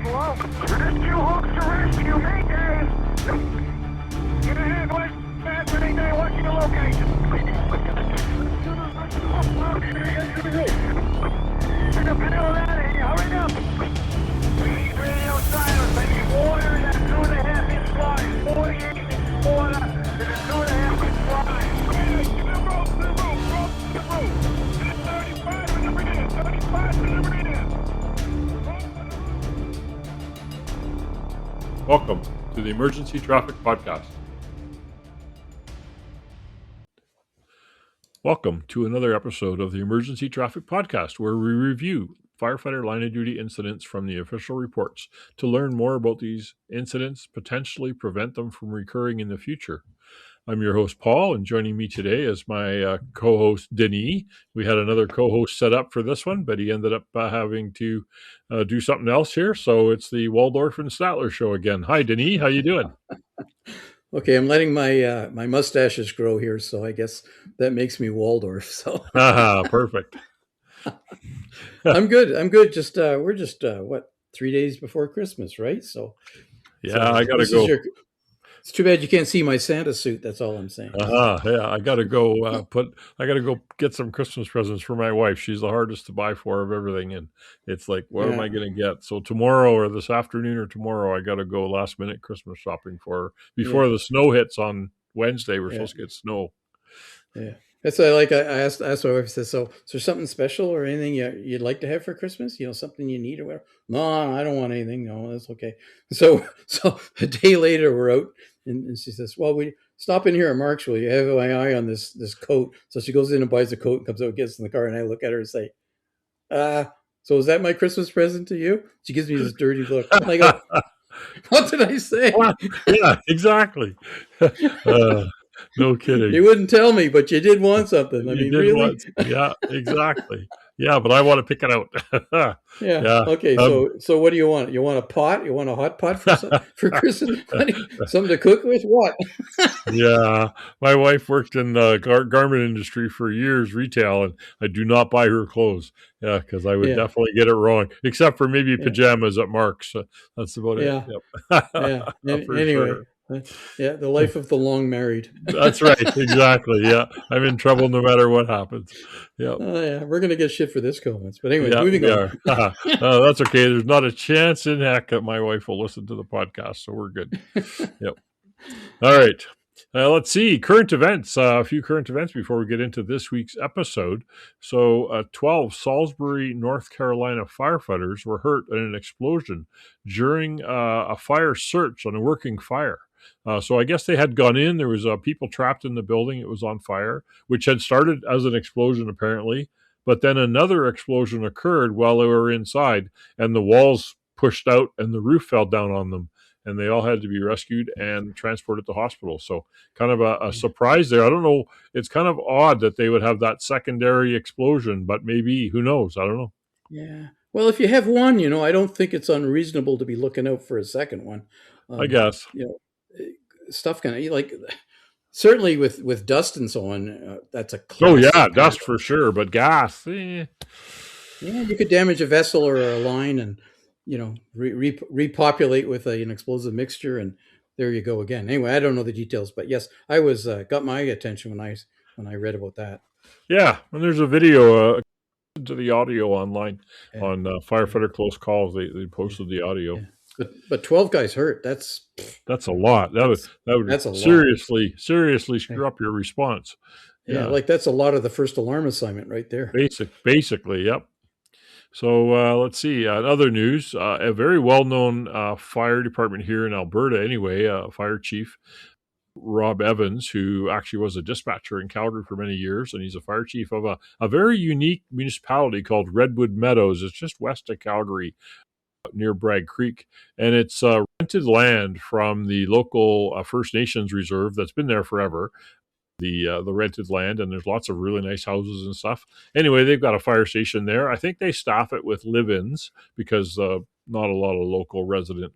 Hello? Rescue hooks to rescue, Mayday! Get ahead, West Fast Mayday, what's your location? Get the hell out of here, hurry up! We need radio silence, I need water in that 2.5 inch line, 48 inch water in a 2.5 inch line. To the rope, to the rope, 35 in the rear, 35 in the rear. Welcome to the Emergency Traffic Podcast. Welcome to another episode of the Emergency Traffic Podcast, where we review firefighter line of duty incidents from the official reports to learn more about these incidents, potentially prevent them from recurring in the future. I'm your host, Paul, and joining me today is my co-host, Denis. We had another co-host set up for this one, but he ended up having to do something else here. So it's the Waldorf and Statler show again. Hi, Denis. How you doing? Okay, I'm letting my my mustaches grow here, so I guess that makes me Waldorf. So Perfect. I'm good. I'm good. Just we're just 3 days before Christmas, right? So I gotta go. It's too bad you can't see my Santa suit. That's all I'm saying. Yeah, I gotta go I gotta go get some Christmas presents for my wife. She's the hardest to buy for of everything, and it's like, what am I gonna get? So tomorrow or this afternoon or tomorrow, I gotta go last minute Christmas shopping for her before the snow hits on Wednesday. We're supposed to get snow. Yeah. That's why I asked my wife, I said, so is there something special or anything you'd like to have for Christmas? You know, something you need or whatever? No, I don't want anything. No, that's okay. So a day later we're out and she says, well, we stop in here at Mark's. Will you have my eye on this coat? So she goes in and buys a coat and comes out, gets in the car, and I look at her and say, so is that my Christmas present to you? She gives me this dirty look. I go, what did I say? Yeah, exactly. No kidding. You wouldn't tell me, but you did want something. I mean, really? Yeah, exactly. Yeah, but I want to pick it out. Yeah. Okay. So what do you want? You want a pot? You want a hot pot for Christmas? Something to cook with? What? Yeah. My wife worked in the garment industry for years, retail, and I do not buy her clothes. Yeah, because I would definitely get it wrong, except for maybe pajamas at Mark's. That's about it. Yep. Yeah. Anyway. Sure. Yeah, the life of the long married. That's right. Exactly. Yeah. I'm in trouble no matter what happens. Yeah. We're going to get shit for this comments. But anyway, moving on. That's okay. There's not a chance in heck that my wife will listen to the podcast, so we're good. Yep. All right. Let's see. Current events. A few current events before we get into this week's episode. So 12 Salisbury, North Carolina firefighters were hurt in an explosion during a fire search on a working fire. So I guess they had gone in. There was people trapped in the building. It was on fire, which had started as an explosion apparently. But then another explosion occurred while they were inside, and the walls pushed out and the roof fell down on them. And they all had to be rescued and transported to hospital. So kind of a surprise there. I don't know. It's kind of odd that they would have that secondary explosion, but maybe, who knows? I don't know. Yeah. Well, if you have one, I don't think it's unreasonable to be looking out for a second one. I guess. Stuff kind of like, certainly with dust and so on, that's a classic. Oh, yeah, dust for sure, but gas. Yeah, you could damage a vessel or a line and, repopulate with an explosive mixture, and there you go again. Anyway, I don't know the details, but yes, I was got my attention when I read about that. Yeah, and there's a video to the audio online on firefighter close calls. They posted the audio. Yeah. But 12 guys hurt. That's a lot. That would seriously screw up your response. Yeah, like that's a lot of the first alarm assignment right there. Basically, yep. So let's see. Other news, a very well-known fire department here in Alberta anyway, fire chief, Rob Evans, who actually was a dispatcher in Calgary for many years, and he's a fire chief of a very unique municipality called Redwood Meadows. It's just west of Calgary, near Bragg Creek, and it's rented land from the local First Nations reserve that's been there forever. The rented land, and there's lots of really nice houses and stuff. Anyway, they've got a fire station there. I think they staff it with live-ins because not a lot of local resident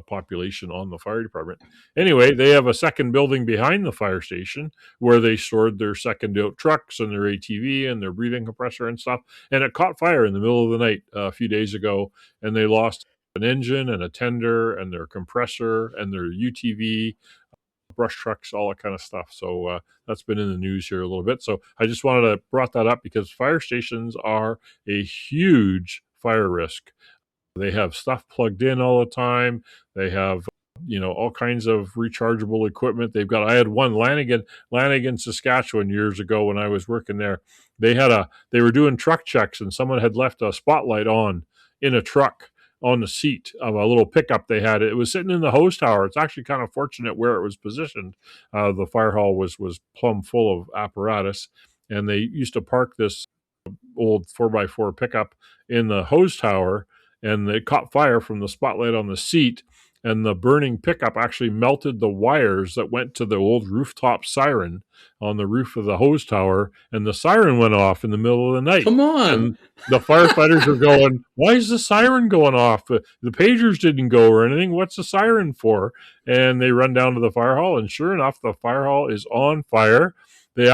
population on the fire department. Anyway, they have a second building behind the fire station where they stored their second-out trucks and their ATV and their breathing compressor and stuff, and it caught fire in the middle of the night a few days ago, and they lost an engine and a tender and their compressor and their UTV, brush trucks, all that kind of stuff. So that's been in the news here a little bit. So I just wanted to brought that up because fire stations are a huge fire risk. They have stuff plugged in all the time. They have, all kinds of rechargeable equipment. I had one Lanigan, Saskatchewan years ago when I was working there. They were doing truck checks and someone had left a spotlight on in a truck on the seat of a little pickup they had. It was sitting in the hose tower. It's actually kind of fortunate where it was positioned. The fire hall was plumb full of apparatus, and they used to park this old 4x4 pickup in the hose tower, and it caught fire from the spotlight on the seat, and the burning pickup actually melted the wires that went to the old rooftop siren on the roof of the hose tower, and the siren went off in the middle of the night. Come on. And the firefighters are going, why is the siren going off? The pagers didn't go or anything. What's the siren for? And they run down to the fire hall, and sure enough, the fire hall is on fire. They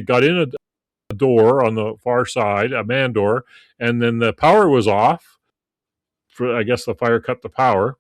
got in a door on the far side, a man door, and then the power was off. I guess the fire cut the power,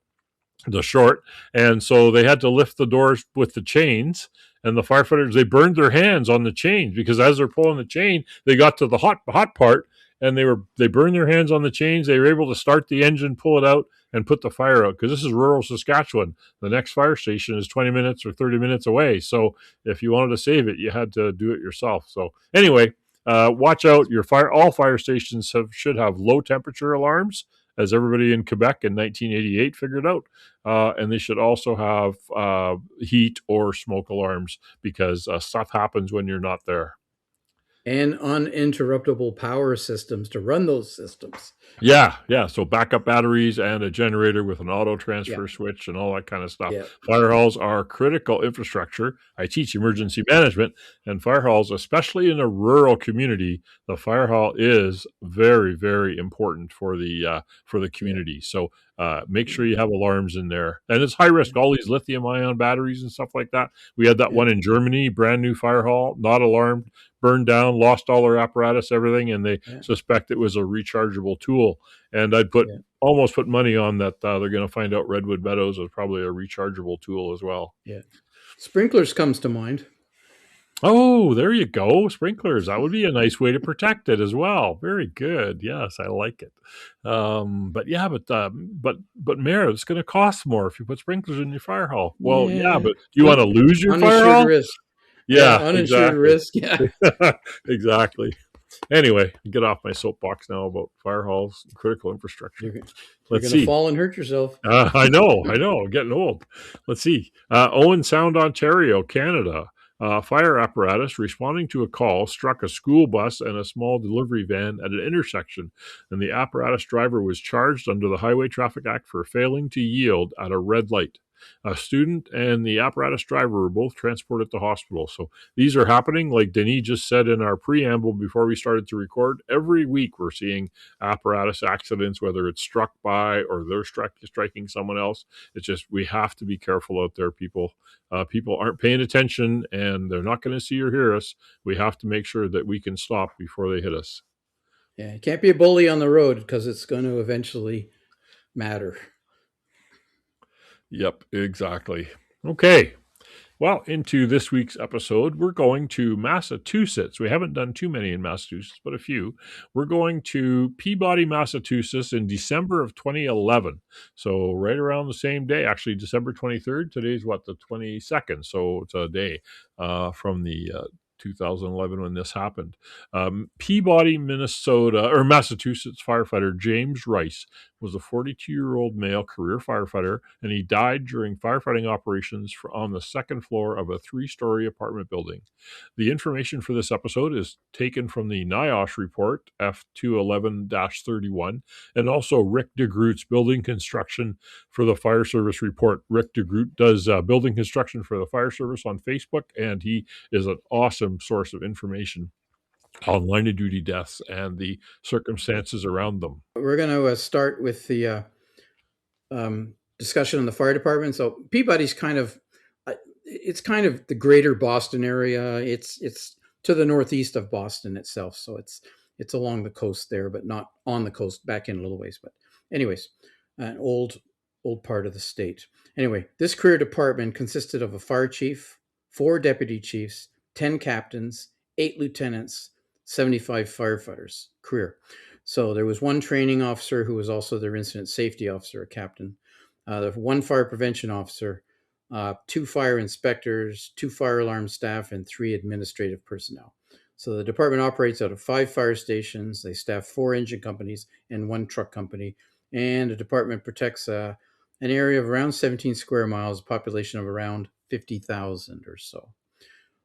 the short, and so they had to lift the doors with the chains. And the firefighters, they burned their hands on the chains because as they're pulling the chain, they got to the hot part, and they burned their hands on the chains. They were able to start the engine, pull it out, and put the fire out because this is rural Saskatchewan. The next fire station is 20 minutes or 30 minutes away. So if you wanted to save it, you had to do it yourself. So anyway, watch out. All fire stations should have low temperature alarms, as everybody in Quebec in 1988 figured out. And they should also have heat or smoke alarms because stuff happens when you're not there. And uninterruptible power systems to run those systems. Yeah. So backup batteries and a generator with an auto transfer switch and all that kind of stuff. Yeah. Fire halls are critical infrastructure. I teach emergency management, and fire halls, especially in a rural community, the fire hall is very, very important for the community. So make sure you have alarms in there. And it's high risk, all these lithium-ion batteries and stuff like that. We had that one in Germany, brand new fire hall, not alarmed, burned down, lost all their apparatus, everything, and they suspect it was a rechargeable tool. And I'd almost put money on that they're going to find out Redwood Meadows is probably a rechargeable tool as well. Yeah. Sprinklers comes to mind. Oh, there you go. Sprinklers. That would be a nice way to protect it as well. Very good. Yes, I like it. But Mayor, it's going to cost more if you put sprinklers in your fire hall. Well, but do you want to lose your fire hall? Risk. Yeah, uninsured risk. Yeah, exactly. Anyway, get off my soapbox now about fire halls, critical infrastructure. You're going to fall and hurt yourself. I know. I'm getting old. Let's see. Owen Sound, Ontario, Canada. Fire apparatus responding to a call struck a school bus and a small delivery van at an intersection, and the apparatus driver was charged under the Highway Traffic Act for failing to yield at a red light. A student and the apparatus driver were both transported to hospital. So these are happening, like Denis just said in our preamble before we started to record. Every week we're seeing apparatus accidents, whether it's struck by or they're striking someone else. It's just we have to be careful out there, people. People aren't paying attention, and they're not going to see or hear us. We have to make sure that we can stop before they hit us. Yeah, you can't be a bully on the road because it's going to eventually matter. Yep, exactly. Okay. Well, into this week's episode, we're going to Massachusetts. We haven't done too many in Massachusetts, but a few. We're going to Peabody, Massachusetts in December of 2011. So right around the same day, actually December 23rd. Today's the 22nd. So it's a day from the 2011 when this happened. Peabody, Massachusetts firefighter James Rice was a 42-year-old male career firefighter, and he died during firefighting operations on the second floor of a 3-story apartment building. The information for this episode is taken from the NIOSH report F211-31, and also Rick DeGroot's building construction for the fire service report. Rick DeGroot does building construction for the fire service on Facebook, and he is an awesome source of information on line of duty deaths and the circumstances around them. We're going to start with the discussion on the fire department. So Peabody's kind of the greater Boston area. It's to the northeast of Boston itself. So it's along the coast there, but not on the coast, back in a little ways. But anyways, an old part of the state. Anyway, this career department consisted of a fire chief, 4 deputy chiefs, 10 captains, 8 lieutenants, 75 firefighters. Career. So there was 1 training officer who was also their incident safety officer, a captain. The 1 fire prevention officer, 2 fire inspectors, 2 fire alarm staff, and 3 administrative personnel. So the department operates out of 5 fire stations. They staff 4 engine companies and 1 truck company. And the department protects an area of around 17 square miles, a population of around 50,000 or so.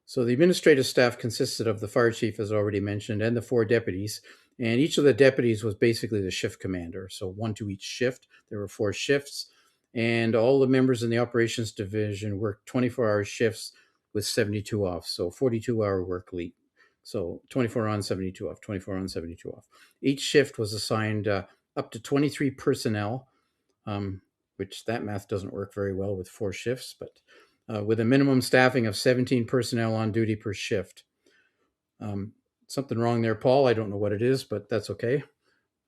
So the administrative staff consisted of the fire chief, as already mentioned, and the 4 deputies. And each of the deputies was basically the shift commander. So 1 to each shift. There were 4 shifts. And all the members in the operations division worked 24-hour shifts with 72 off. So 42-hour work week. So 24 on, 72 off, 24 on, 72 off. Each shift was assigned up to 23 personnel, which that math doesn't work very well with 4 shifts, but with a minimum staffing of 17 personnel on duty per shift. Something wrong there, Paul. I don't know what it is, but that's okay.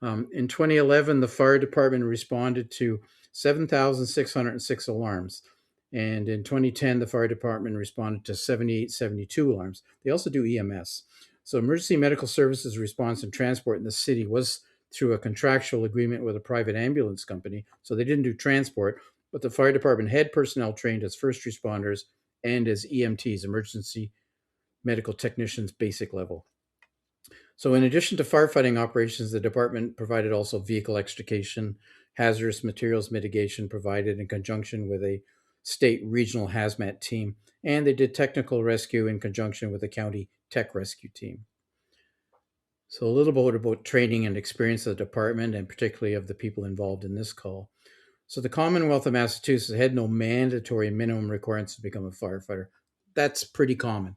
In 2011, the fire department responded to 7,606 alarms. And in 2010, the fire department responded to 7,872 alarms. They also do EMS. So emergency medical services response and transport in the city was through a contractual agreement with a private ambulance company. So they didn't do transport, but the fire department had personnel trained as first responders and as EMTs, emergency medical technicians, basic level. So in addition to firefighting operations, the department provided also vehicle extrication, hazardous materials mitigation provided in conjunction with a state regional hazmat team, and they did technical rescue in conjunction with the county tech rescue team. So a little bit about training and experience of the department, and particularly of the people involved in this call. So the Commonwealth of Massachusetts had no mandatory minimum requirements to become a firefighter. That's pretty common.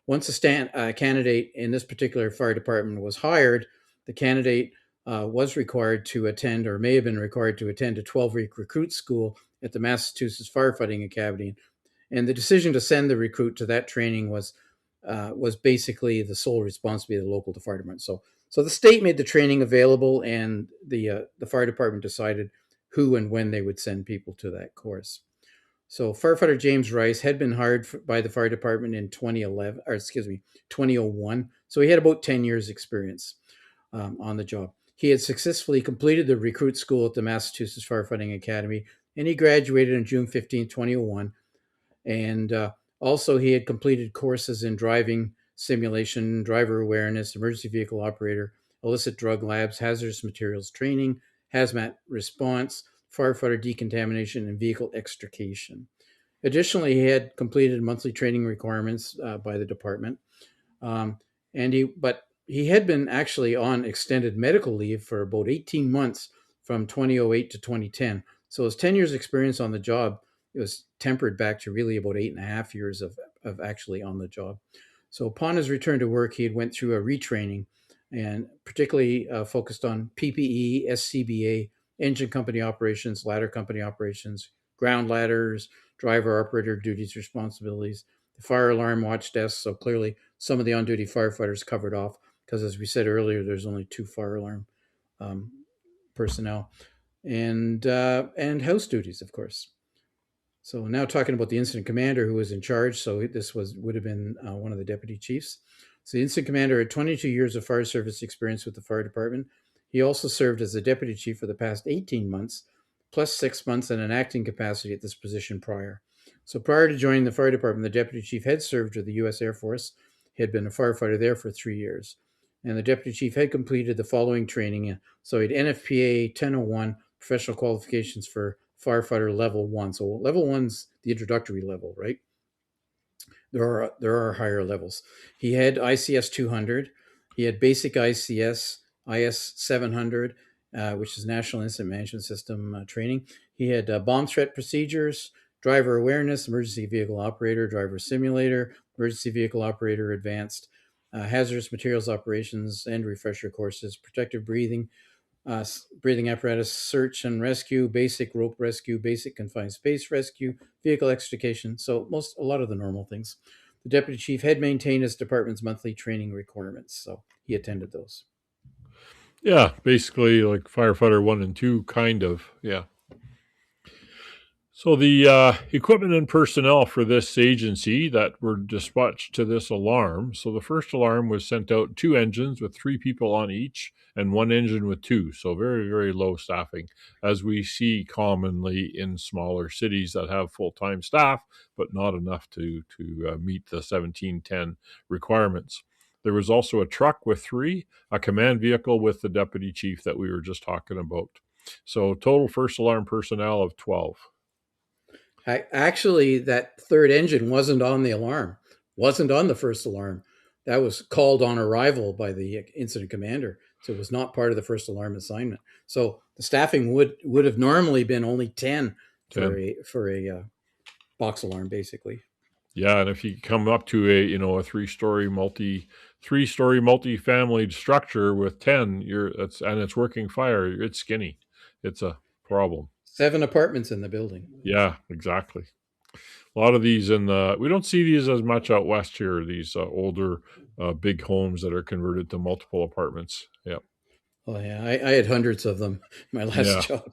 Once a candidate in this particular fire department was hired, the candidate was required to attend, or may have been required to attend, a 12-week recruit school at the Massachusetts Firefighting Academy. And the decision to send the recruit to that training was basically the sole responsibility of the local fire department. So the state made the training available, and the fire department decided who and when they would send people to that course. So firefighter James Rice had been hired by the fire department in 2001. So he had about 10 years experience on the job. He had successfully completed the recruit school at the Massachusetts Firefighting Academy, and he graduated on June 15, 2001. And also he had completed courses in driving simulation, driver awareness, emergency vehicle operator, illicit drug labs, hazardous materials training, hazmat response, firefighter decontamination, and vehicle extrication. Additionally, he had completed monthly training requirements by the department. But he had been actually on extended medical leave for about 18 months from 2008 to 2010. So his 10 years experience on the job, it was tempered back to really about 8.5 years of actually on the job. So upon his return to work, he had went through a retraining, and particularly focused on PPE, SCBA, engine company operations, ladder company operations, ground ladders, driver operator duties, responsibilities, the fire alarm watch desk. So clearly some of the on-duty firefighters covered off, because as we said earlier, there's only 2 fire alarm personnel, and house duties, of course. So now talking about the incident commander who was in charge. So this would have been one of the deputy chiefs. So the incident commander had 22 years of fire service experience with the fire department. He also served as the deputy chief for the past 18 months, plus 6 months in an acting capacity at this position prior. So prior to joining the fire department, the deputy chief had served with the U.S. Air Force. He had been a firefighter there for 3 years. And the deputy chief had completed the following training. So he had NFPA 1001, professional qualifications for firefighter level 1. So level 1's the introductory level, right? There are higher levels. He had ICS 200. He had basic ICS, IS 700, which is National Incident Management System training. He had bomb threat procedures, driver awareness, emergency vehicle operator, driver simulator, emergency vehicle operator advanced, hazardous materials operations and refresher courses, protective breathing, breathing apparatus, search and rescue, basic rope rescue, basic confined space rescue, vehicle extrication. So a lot of the normal things. The deputy chief had maintained his department's monthly training requirements, so he attended those. Yeah, basically like firefighter 1 and 2, kind of. Yeah. So the equipment and personnel for this agency that were dispatched to this alarm. So the first alarm was sent out 2 engines with 3 people on each, and 1 engine with 2. So very, very low staffing, as we see commonly in smaller cities that have full-time staff, but not enough to meet the 1710 requirements. There was also a truck with 3, a command vehicle with the deputy chief that we were just talking about. So total first alarm personnel of 12. Actually, that third engine wasn't on the alarm, wasn't on the first alarm. That was called on arrival by the incident commander. So it was not part of the first alarm assignment. So the staffing would have normally been only 10 for 10. a box alarm, basically. Yeah, and if you come up to a 3-story multi-family structure with 10, it's working fire, it's skinny. It's a problem. 7 apartments in the building. Yeah, exactly. A lot of these we don't see these as much out west here, these older big homes that are converted to multiple apartments. Yeah. Oh yeah, I had hundreds of them my last Yeah. job,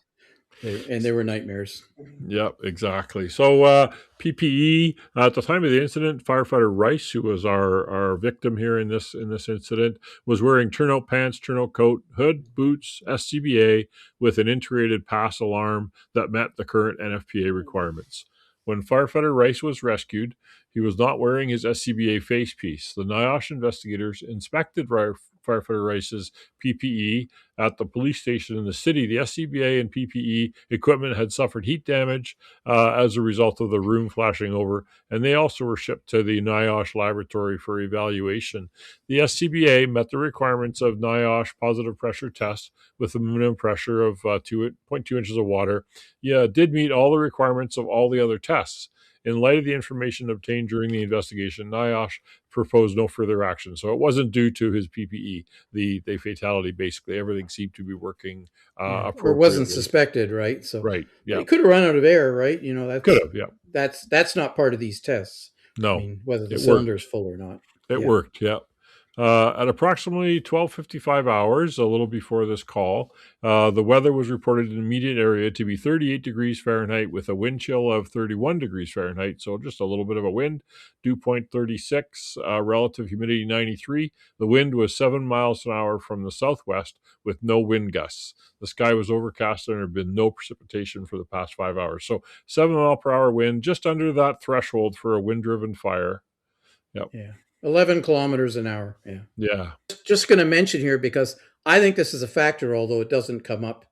and they were nightmares. Yep, exactly. So PPE at the time of the incident, firefighter Rice, who was our victim here in this incident, was wearing turnout pants, turnout coat, hood, boots, SCBA with an integrated pass alarm that met the current NFPA requirements. When firefighter Rice was rescued, he was not wearing his SCBA face piece. The NIOSH investigators inspected firefighter Rice's PPE at the police station in the city. The SCBA and PPE equipment had suffered heat damage as a result of the room flashing over, and they also were shipped to the NIOSH laboratory for evaluation. The SCBA met the requirements of NIOSH positive pressure tests with a minimum pressure of 2.2 inches of water. Yeah, it did meet all the requirements of all the other tests. In light of the information obtained during the investigation, NIOSH proposed no further action. So it wasn't due to his PPE, the fatality. Basically, everything seemed to be working Yeah, or wasn't appropriately. suspected, right? So Right. Yeah. it could have run out of air, right? You know, Could have. Yeah. that's not part of these tests. I No, mean, whether the it worked. cylinder is full or not. It Yeah, worked, yeah. At approximately 12:55 hours, a little before this call, the weather was reported in the immediate area to be 38 degrees Fahrenheit with a wind chill of 31 degrees Fahrenheit, so just a little bit of a wind. Dew point 36, relative humidity 93. The wind was 7 miles an hour from the southwest with no wind gusts. The sky was overcast and there had been no precipitation for the past 5 hours. So 7 mile per hour wind, just under that threshold for a wind-driven fire. Yep. yeah. 11 kilometers an hour. Yeah. Yeah. Just going to mention here because I think this is a factor, although it doesn't come up.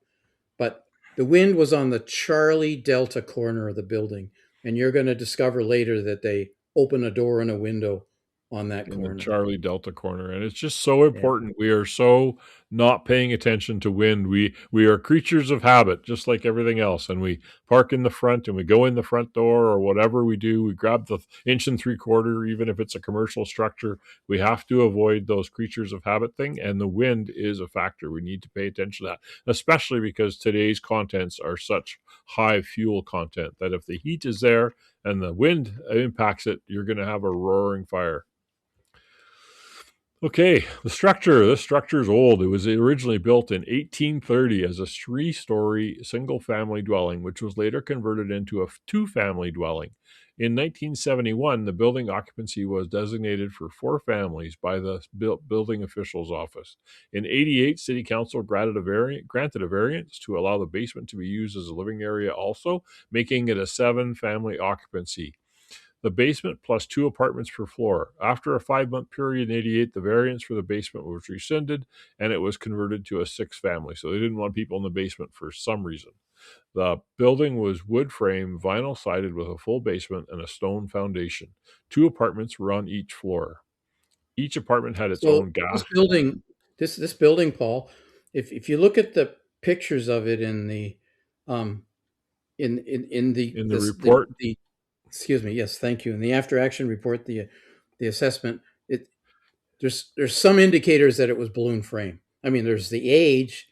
But the wind was on the Charlie Delta corner of the building, and you're going to discover later that they open a door and a window on that In the corner. Charlie Delta corner, and it's just so Yeah. important. We are so not paying attention to wind. We are creatures of habit, just like everything else. And we park in the front, and we go in the front door, or whatever we do. We grab the 1.75 inch, even if it's a commercial structure. We have to avoid those creatures of habit thing, and the wind is a factor. We need to pay attention to that, especially because today's contents are such high fuel content that if the heat is there and the wind impacts it, you're going to have a roaring fire. Okay, this structure is old. It was originally built in 1830 as a 3-story single-family dwelling, which was later converted into a 2-family dwelling. In 1971, the building occupancy was designated for 4 families by the building officials' office. In 88, City Council granted a variance to allow the basement to be used as a living area also, making it a 7-family occupancy. The basement plus 2 apartments per floor. After a 5-month period in 88, the variance for the basement was rescinded and it was converted to a 6-family. So they didn't want people in the basement for some reason. The building was wood frame, vinyl sided with a full basement and a stone foundation. 2 apartments were on each floor. Each apartment had its So own gas. this building, Paul, if you look at the pictures of it in the in In the report, the excuse me, yes, thank you. In the after action report, the assessment, there's some indicators that it was balloon frame. I mean, there's the age,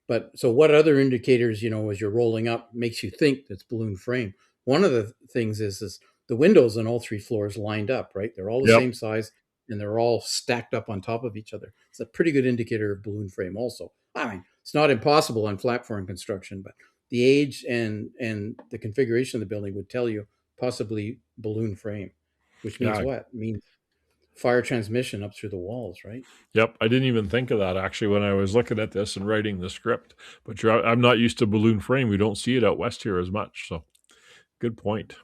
but so what other indicators, you know, as you're rolling up makes you think that's balloon frame? One of the things is the windows on all 3 floors lined up, right? They're all the yep, same size and they're all stacked up on top of each other. It's a pretty good indicator of balloon frame also. I mean, it's not impossible on platform construction, but the age and the configuration of the building would tell you possibly balloon frame, which means Yeah. what? It means fire transmission up through the walls, right? Yep. I didn't even think of that actually when I was looking at this and writing the script. But I'm not used to balloon frame. We don't see it out west here as much. So good point.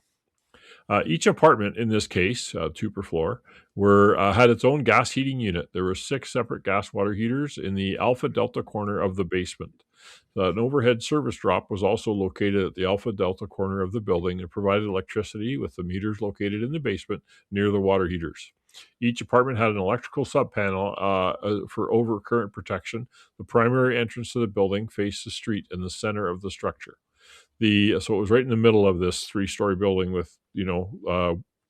Each apartment in this case, 2 per floor, had its own gas heating unit. There were 6 separate gas water heaters in the Alpha Delta corner of the basement. An overhead service drop was also located at the Alpha Delta corner of the building and provided electricity with the meters located in the basement near the water heaters. Each apartment had an electrical subpanel for overcurrent protection. The primary entrance to the building faced the street in the center of the structure. So it was right in the middle of this 3-story building with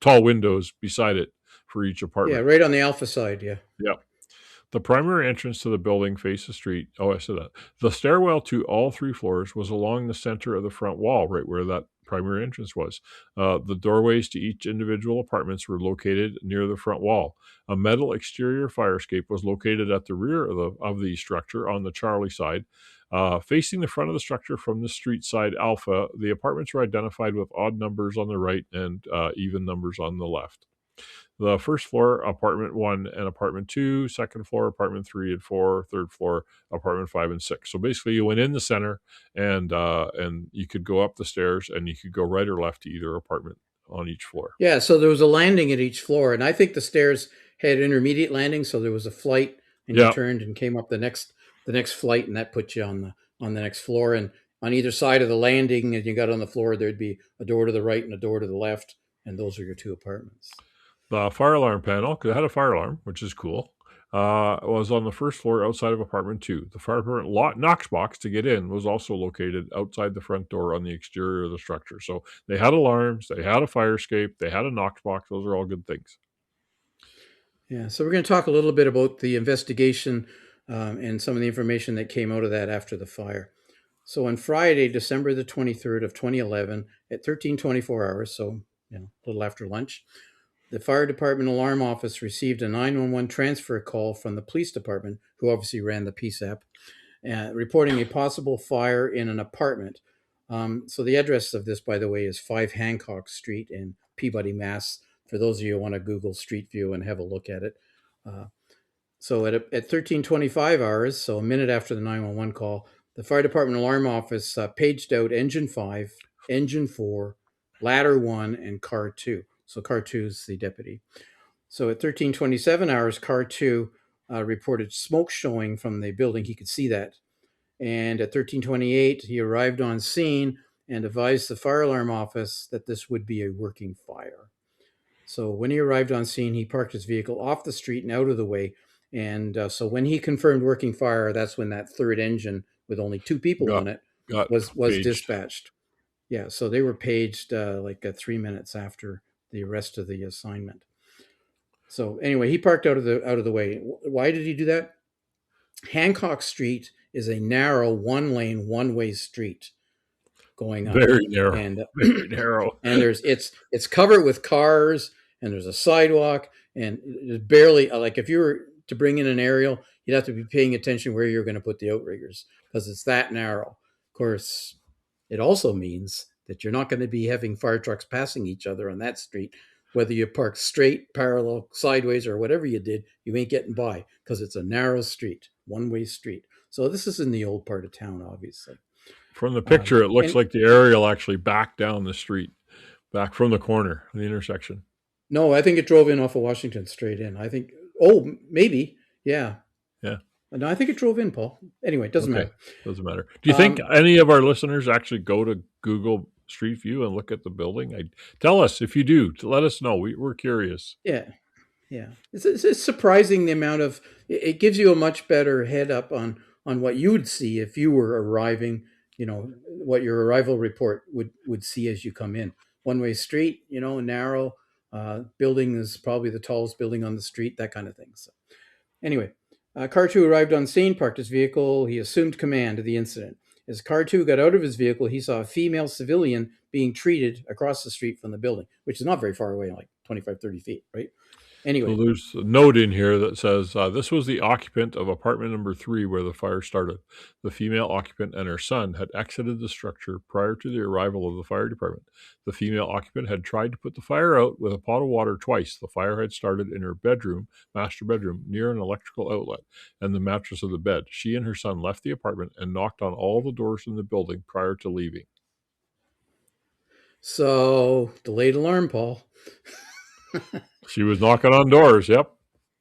tall windows beside it for each Yeah, apartment. right on the alpha side. Yeah. Yeah. The primary entrance to the building faced the street. Oh, I said that. The stairwell to all 3 floors was along the center of the front wall, right where that primary entrance was. The doorways to each individual apartments were located near the front wall. A metal exterior fire escape was located at the rear of the structure on the Charlie side. Facing the front of the structure from the street side Alpha, the apartments were identified with odd numbers on the right and even numbers on the left. The first floor, apartment 1 and apartment 2, second floor, apartment 3 and 4, third floor, apartment 5 and 6. So basically you went in the center and you could go up the stairs and you could go right or left to either apartment on each floor. Yeah, so there was a landing at each floor, and I think the stairs had intermediate landings, so there was a flight, and you Yeah. turned and came up the next flight, and that put you on the next floor. And on either side of the landing, as you got on the floor, there'd be a door to the right and a door to the left, and those are your 2 apartments. The fire alarm panel, because it had a fire alarm, which is cool, was on the first floor outside of apartment 2. The fire department Knox box to get in was also located outside the front door on the exterior of the structure. So they had alarms, they had a fire escape, they had a Knox box. Those are all good things. Yeah, so we're going to talk a little bit about the investigation and some of the information that came out of that after the fire. So on Friday, December the 23rd of 2011, at 13:24 hours, so a little after lunch, the fire department alarm office received a 911 transfer call from the police department, who obviously ran the PSAP, reporting a possible fire in an apartment. So the address of this, by the way, is 5 Hancock Street in Peabody, Mass. For those of you who want to Google Street View and have a look at it. So at 13:25 hours, so a minute after the 911 call, the fire department alarm office paged out engine 5, engine 4, ladder 1, and car 2. So car 2 is the deputy. So at 13:27 hours, car 2 reported smoke showing from the building. He could see that. And at 13:28, he arrived on scene and advised the fire alarm office that this would be a working fire. So when he arrived on scene, he parked his vehicle off the street and out of the way. And so when he confirmed working fire, that's when that third engine with only 2 people on it was paged. dispatched. Yeah, so they were paged 3 minutes after the rest of the assignment. So anyway, he parked out of the way. Why did he do that? Hancock Street is a narrow 1-lane, one-way street going up. Very narrow. And very narrow. And it's covered with cars, and there's a sidewalk, and there's barely if you were to bring in an aerial, you'd have to be paying attention where you're going to put the outriggers because it's that narrow. Of course, it also means that you're not going to be having fire trucks passing each other on that street. Whether you park straight, parallel, sideways, or whatever you did, you ain't getting by because it's a narrow street, one-way street. So this is in the old part of town, obviously. From the picture, it looks like the aerial actually backed down the street, back from the corner, the intersection. No, I think it drove in off of Washington straight in. I think, maybe. Yeah. Yeah. No, I think it drove in, Paul. Anyway, it doesn't matter. Doesn't matter. Do you think any of our listeners actually go to Google Street View and look at the building? Tell us if you do. Let us know. We're curious. Yeah. Yeah. It's surprising the amount of, it gives you a much better head up on what you would see if you were arriving, what your arrival report would see as you come in. One-way street, narrow, building is probably the tallest building on the street, that kind of thing. So anyway, car 2 arrived on scene, parked his vehicle. He assumed command of the incident. As car 2 got out of his vehicle, he saw a female civilian being treated across the street from the building, which is not very far away, like 25, 30 feet, right? So Anyway, there's a note in here that says this was the occupant of apartment number 3 where the fire started. The female occupant and her son had exited the structure prior to the arrival of the fire department. The female occupant had tried to put the fire out with a pot of water twice. The fire had started in her bedroom, master bedroom, near an electrical outlet and the mattress of the bed. She and her son left the apartment and knocked on all the doors in the building prior to leaving. so delayed alarm, Paul. She was knocking on doors. Yep.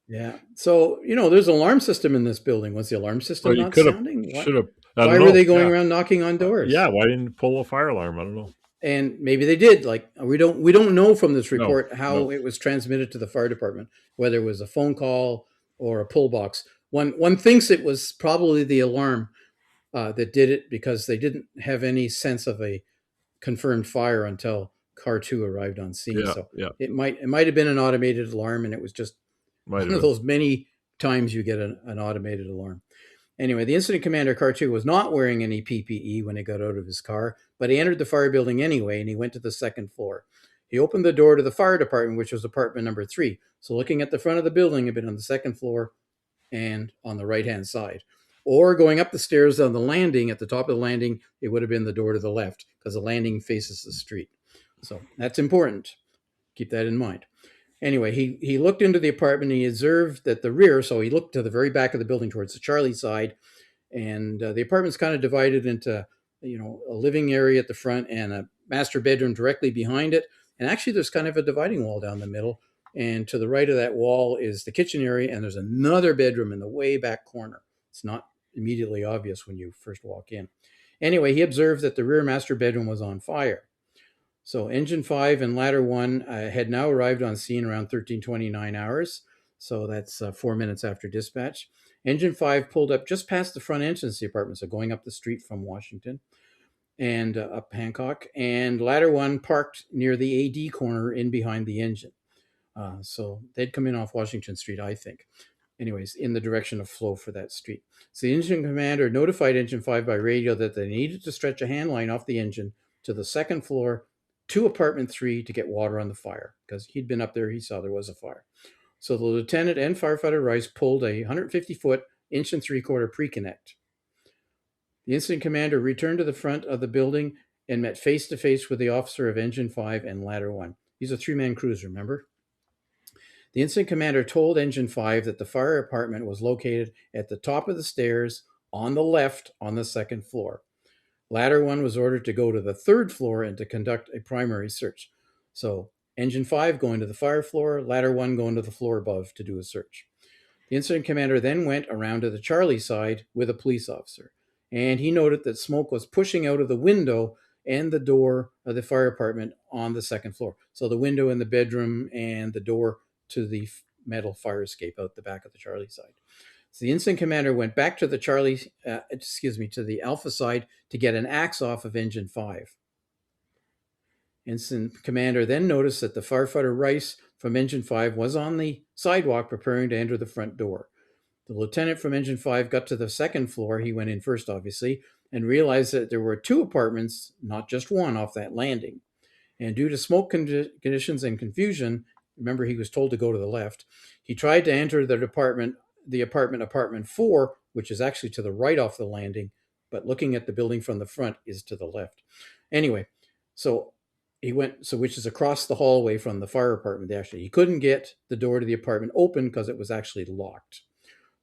Yeah. So, there's an alarm system in this building. Was the alarm Well, system you not could have, sounding? should have. I Why don't were know. they going Yeah. around knocking on doors? Yeah. Why didn't you pull a fire alarm? I don't know. And maybe they did. Like we don't know from this No. report how No. it was transmitted to the fire department, whether it was a phone call or a pull box. One thinks it was probably the alarm that did it because they didn't have any sense of a confirmed fire until car 2 arrived on scene. Yeah. So Yeah. it might have been an automated alarm, and it was just Might one have of been. those many times you get an automated alarm. Anyway, the incident commander, car 2, was not wearing any PPE when he got out of his car, but he entered the fire building anyway, and he went to the second floor. He opened the door to the fire department, which was apartment number 3. So looking at the front of the building, had been on the second floor and on the right-hand side. Or going up the stairs on the landing, at the top of the landing, it would have been the door to the left, because the landing faces the street. So that's important. Keep that in mind. Anyway, he looked into the apartment. And he observed that the rear, so he looked to the very back of the building towards the Charlie side, and the apartment's kind of divided into a living area at the front and a master bedroom directly behind it. And actually, there's kind of a dividing wall down the middle. And to the right of that wall is the kitchen area, and there's another bedroom in the way back corner. It's not immediately obvious when you first walk in. Anyway, he observed that the rear master bedroom was on fire. So engine 5 and ladder 1 had now arrived on scene around 13:29 hours. So that's 4 minutes after dispatch. Engine 5 pulled up just past the front entrance of the apartment, so going up the street from Washington and up Hancock. And ladder 1 parked near the AD corner in behind the engine. So they'd come in off Washington Street, I think. Anyways, in the direction of flow for that street. So the engine commander notified engine 5 by radio that they needed to stretch a hand line off the engine to the second floor to apartment 3 to get water on the fire, because he'd been up there, he saw there was a fire. So the lieutenant and firefighter Rice pulled a 150-foot, inch and 3/4 pre-connect. The incident commander returned to the front of the building and met face to face with the officer of engine 5 and ladder 1. These are 3-man crews, remember? The incident commander told engine 5 that the fire apartment was located at the top of the stairs on the left on the second floor. Ladder 1 was ordered to go to the third floor and to conduct a primary search. So engine 5 going to the fire floor, ladder 1 going to the floor above to do a search. The incident commander then went around to the Charlie side with a police officer, and he noted that smoke was pushing out of the window and the door of the fire apartment on the second floor. So the window in the bedroom and the door to the metal fire escape out the back of the Charlie side. So the incident commander went back to the to the Alpha side to get an axe off of engine 5. Incident commander then noticed that the firefighter Rice from engine 5 was on the sidewalk preparing to enter the front door. The lieutenant from engine 5 got to the second floor. He went in first, obviously, and realized that there were 2 apartments, not just one, off that landing. And due to smoke conditions and confusion, remember he was told to go to the left, he tried to enter the apartment 4, which is actually to the right off the landing, but looking at the building from the front is to the left. Anyway, so which is across the hallway from the fire apartment. He couldn't get the door to the apartment open because it was actually locked.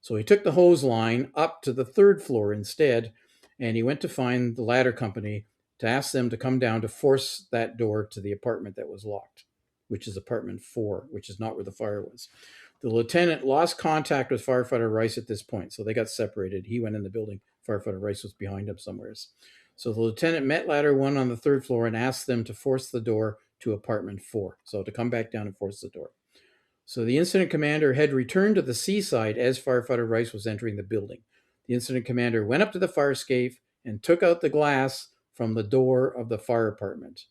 So he took the hose line up to the third floor instead, and he went to find the ladder company to ask them to come down to force that door to the apartment that was locked, which is apartment 4, which is not where the fire was. The lieutenant lost contact with firefighter Rice at this point, so they got separated. He went in the building. Firefighter Rice was behind him somewhere. So the lieutenant met ladder 1 on the third floor and asked them to force the door to apartment 4, so to come back down and force the door. So the incident commander had returned to the seaside as firefighter Rice was entering the building. The incident commander went up to the fire escape and took out the glass from the door of the fire apartment.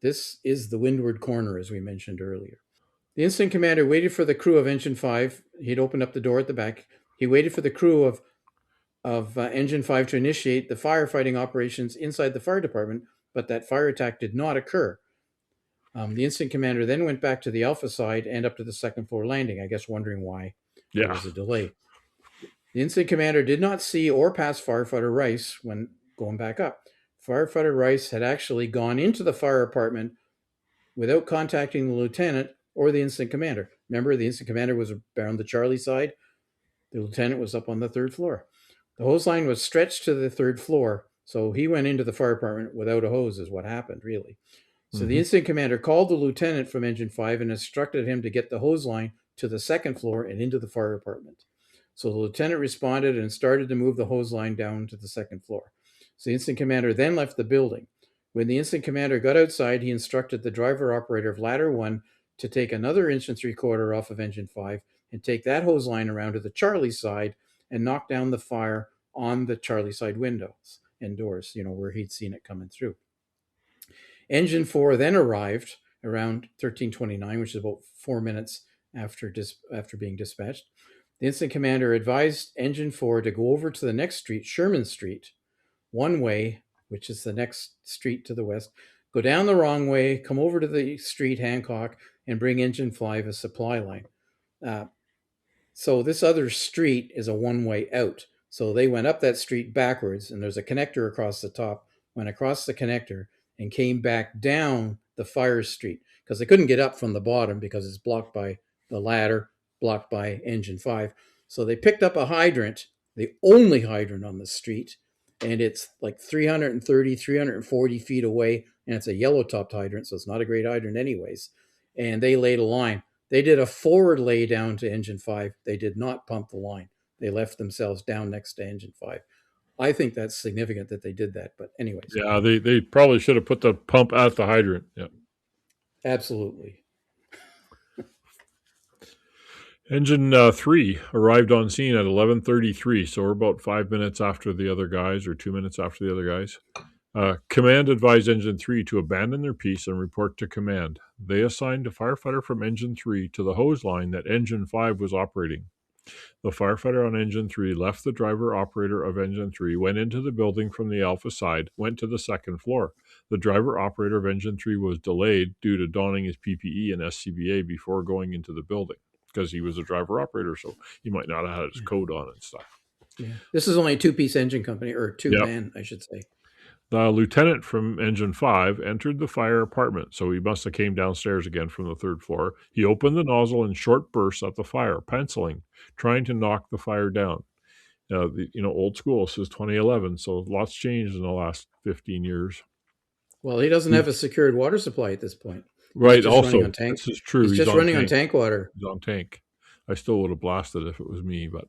This is the windward corner, as we mentioned earlier. The incident commander waited for the crew of engine 5. He'd opened up the door at the back. He waited for the crew of engine 5 to initiate the firefighting operations inside the fire department, but that fire attack did not occur. The incident commander then went back to the Alpha side and up to the second floor landing, I guess wondering why there was a delay. The incident commander did not see or pass firefighter Rice when going back up. Firefighter Rice had actually gone into the fire apartment without contacting the lieutenant or the incident commander. Remember, the incident commander was around the Charlie side. The lieutenant was up on the third floor. The hose line was stretched to the third floor, so he went into the fire department without a hose, is what happened, really. So the incident commander called the lieutenant from Engine 5 and instructed him to get the hose line to the second floor and into the fire department. So the lieutenant responded and started to move the hose line down to the second floor. So the incident commander then left the building. When the incident commander got outside, he instructed the driver operator of Ladder 1 to take another inch 3/4 off of Engine 5 and take that hose line around to the Charlie side and knock down the fire on the Charlie side windows and doors, where he'd seen it coming through. Engine 4 then arrived around 13:29, which is about 4 minutes after being dispatched. The incident commander advised Engine 4 to go over to the next street, Sherman Street, one way, which is the next street to the west, go down the wrong way, come over to the street, Hancock, and bring Engine 5 a supply line. So this other street is a one-way out. So they went up that street backwards, and there's a connector across the top, went across the connector, and came back down the fire street because they couldn't get up from the bottom because it's blocked by the ladder, blocked by Engine 5. So they picked up a hydrant, the only hydrant on the street, and it's like 330, 340 feet away, and it's a yellow-topped hydrant, so it's not a great hydrant anyways. And they laid a line. They did a forward lay down to Engine 5. They did not pump the line. They left themselves down next to Engine 5. I think that's significant that they did that. But anyways. Yeah, they probably should have put the pump at the hydrant. Yeah. Absolutely. Engine 3 arrived on scene at 11:33, so we're about 5 minutes after the other guys, or 2 minutes after the other guys. Command advised Engine 3 to abandon their piece and report to command. They assigned a firefighter from Engine 3 to the hose line that Engine 5 was operating. The firefighter on Engine 3 left the driver operator of Engine 3, went into the building from the Alpha side, went to the second floor. The driver operator of Engine 3 was delayed due to donning his PPE and SCBA before going into the building because he was a driver operator, so he might not have had his code on and stuff. Yeah. This is only a two-piece engine company, or two-man, I should say. The lieutenant from Engine 5 entered the fire apartment, so he must have came downstairs again from the third floor. He opened the nozzle in short bursts at the fire, penciling, trying to knock the fire down. Old school, this is 2011, so lots changed in the last 15 years. Well, he doesn't have a secured water supply at this point. Right, also, this is true. He's just running on tank water. He's on tank. I still would have blasted if it was me, but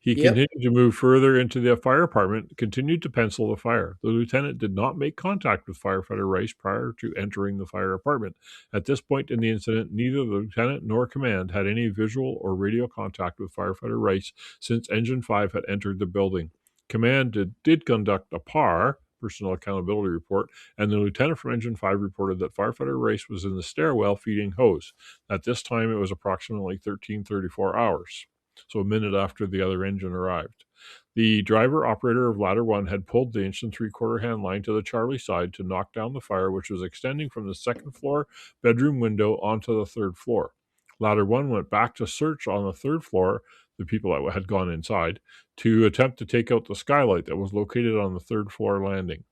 he continued to move further into the fire apartment, continued to pencil the fire. The lieutenant did not make contact with firefighter Rice prior to entering the fire apartment. At this point in the incident, neither the lieutenant nor command had any visual or radio contact with firefighter Rice since Engine 5 had entered the building. Command did conduct a PAR, personal accountability report, and the lieutenant from Engine 5 reported that firefighter Rice was in the stairwell feeding hose. At this time, it was approximately 13:34 hours. So a minute after the other engine arrived. The driver operator of Ladder 1 had pulled the inch 3/4 hand line to the Charlie side to knock down the fire, which was extending from the second floor bedroom window onto the third floor. Ladder 1 went back to search on the third floor, the people that had gone inside, to attempt to take out the skylight that was located on the third floor landing.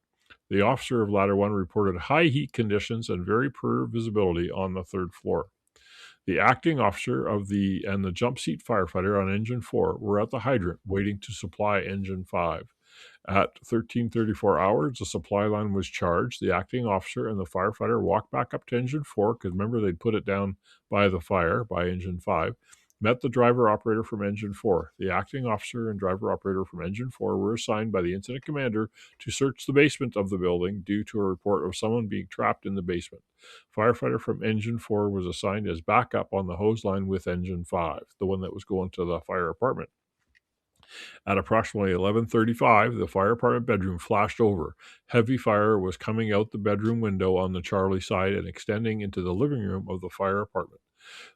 The officer of Ladder 1 reported high heat conditions and very poor visibility on the third floor. The acting officer and the jump seat firefighter on Engine 4 were at the hydrant waiting to supply Engine 5. At 13:34 hours, the supply line was charged. The acting officer and the firefighter walked back up to Engine 4, because remember they'd put it down by the fire, by Engine 5, met the driver operator from Engine 4. The acting officer and driver operator from Engine 4 were assigned by the incident commander to search the basement of the building due to a report of someone being trapped in the basement. Firefighter from Engine 4 was assigned as backup on the hose line with Engine 5, the one that was going to the fire apartment. At approximately 11:35, the fire apartment bedroom flashed over. Heavy fire was coming out the bedroom window on the Charlie side and extending into the living room of the fire apartment.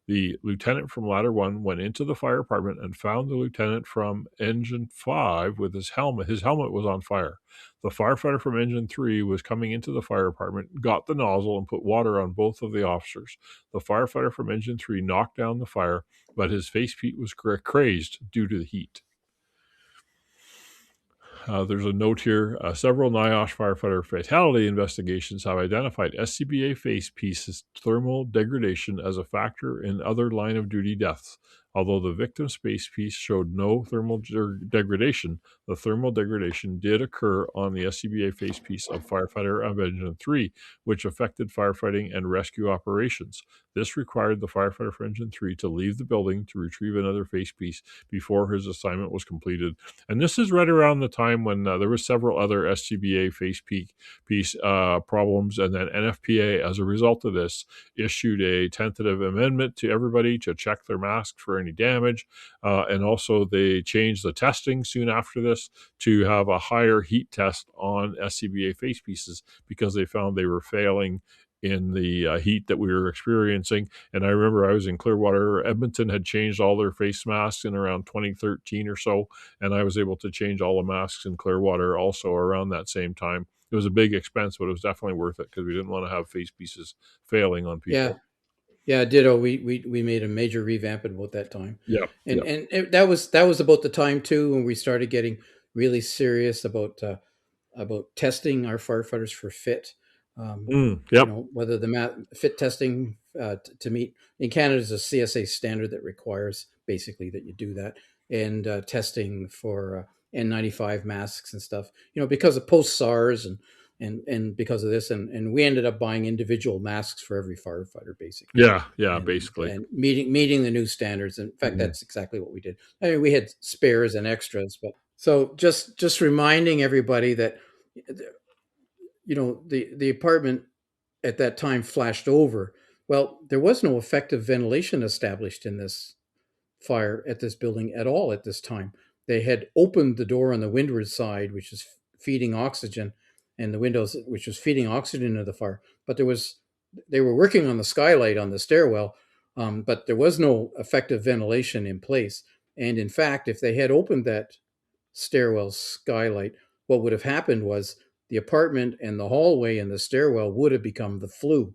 The lieutenant from Ladder 1 went into the fire department and found the lieutenant from Engine 5 with his helmet. His helmet was on fire. The firefighter from Engine 3 was coming into the fire department, got the nozzle, and put water on both of the officers. The firefighter from Engine 3 knocked down the fire, but his faceplate was crazed due to the heat. There's a note here. Several NIOSH firefighter fatality investigations have identified SCBA face pieces thermal degradation as a factor in other line of duty deaths. Although the victim's face piece showed no thermal degradation, the thermal degradation did occur on the SCBA face piece of firefighter of Engine 3, which affected firefighting and rescue operations. This required the firefighter for Engine 3 to leave the building to retrieve another face piece before his assignment was completed. And this is right around the time when there were several other SCBA face piece problems, and then NFPA, as a result of this, issued a tentative amendment to everybody to check their masks for any damage, and also they changed the testing soon after this to have a higher heat test on SCBA face pieces because they found they were failing in the heat that we were experiencing. And I remember I was in Clearwater. Edmonton had changed all their face masks in around 2013 or so, and I was able to change all the masks in Clearwater also around that same time. It was a big expense, but it was definitely worth it because we didn't want to have face pieces failing on people. Yeah, ditto. We made a major revamp about that time. Yeah, and that was about the time too when we started getting really serious about testing our firefighters for fit. Whether the fit testing to meet in Canada is a CSA standard that requires basically that you do that, and testing for N95 masks and stuff. Because of post SARS and because of this, and we ended up buying individual masks for every firefighter, basically. Basically, and meeting the new standards. In fact, that's exactly what we did. I mean, we had spares and extras, but so just reminding everybody that the apartment at that time flashed over. Well, there was no effective ventilation established in this fire at this building at all at this time. They had opened the door on the windward side, which is feeding oxygen, and the windows, which was feeding oxygen into the fire. But they were working on the skylight on the stairwell, but there was no effective ventilation in place. And in fact, if they had opened that stairwell skylight, what would have happened was the apartment and the hallway and the stairwell would have become the flue.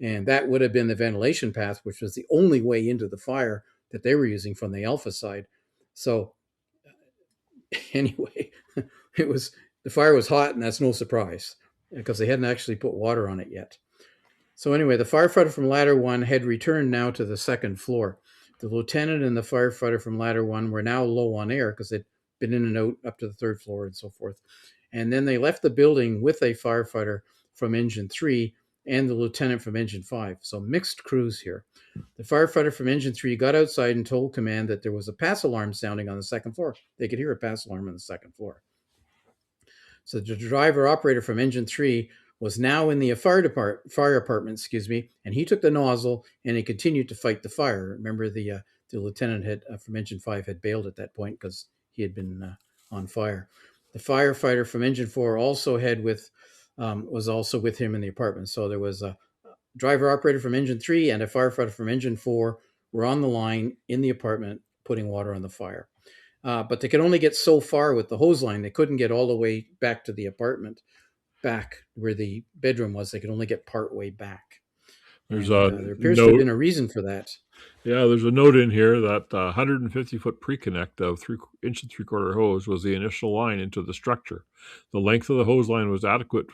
And that would have been the ventilation path, which was the only way into the fire that they were using from the alpha side. So anyway, the fire was hot, and that's no surprise because they hadn't actually put water on it yet. So anyway, the firefighter from Ladder 1 had returned now to the second floor. The lieutenant and the firefighter from Ladder 1 were now low on air because they'd been in and out up to the third floor and so forth. And then they left the building with a firefighter from Engine 3 and the lieutenant from Engine 5. So mixed crews here. The firefighter from Engine 3 got outside and told command that there was a pass alarm sounding on the second floor. They could hear a pass alarm on the second floor. So the driver operator from Engine 3 was now in the fire apartment, and he took the nozzle and he continued to fight the fire. Remember, the lieutenant from Engine 5 had bailed at that point because he had been on fire. The firefighter from Engine 4 also was also with him in the apartment. So there was a driver operator from Engine 3 and a firefighter from Engine 4 were on the line in the apartment putting water on the fire. But they could only get so far with the hose line. They couldn't get all the way back to the apartment, back where the bedroom was. They could only get part way back. There appears to have been a reason for that. Yeah, there's a note in here that 150-foot pre-connect of 3-inch and 3/4 hose was the initial line into the structure. The length of the hose line was adequate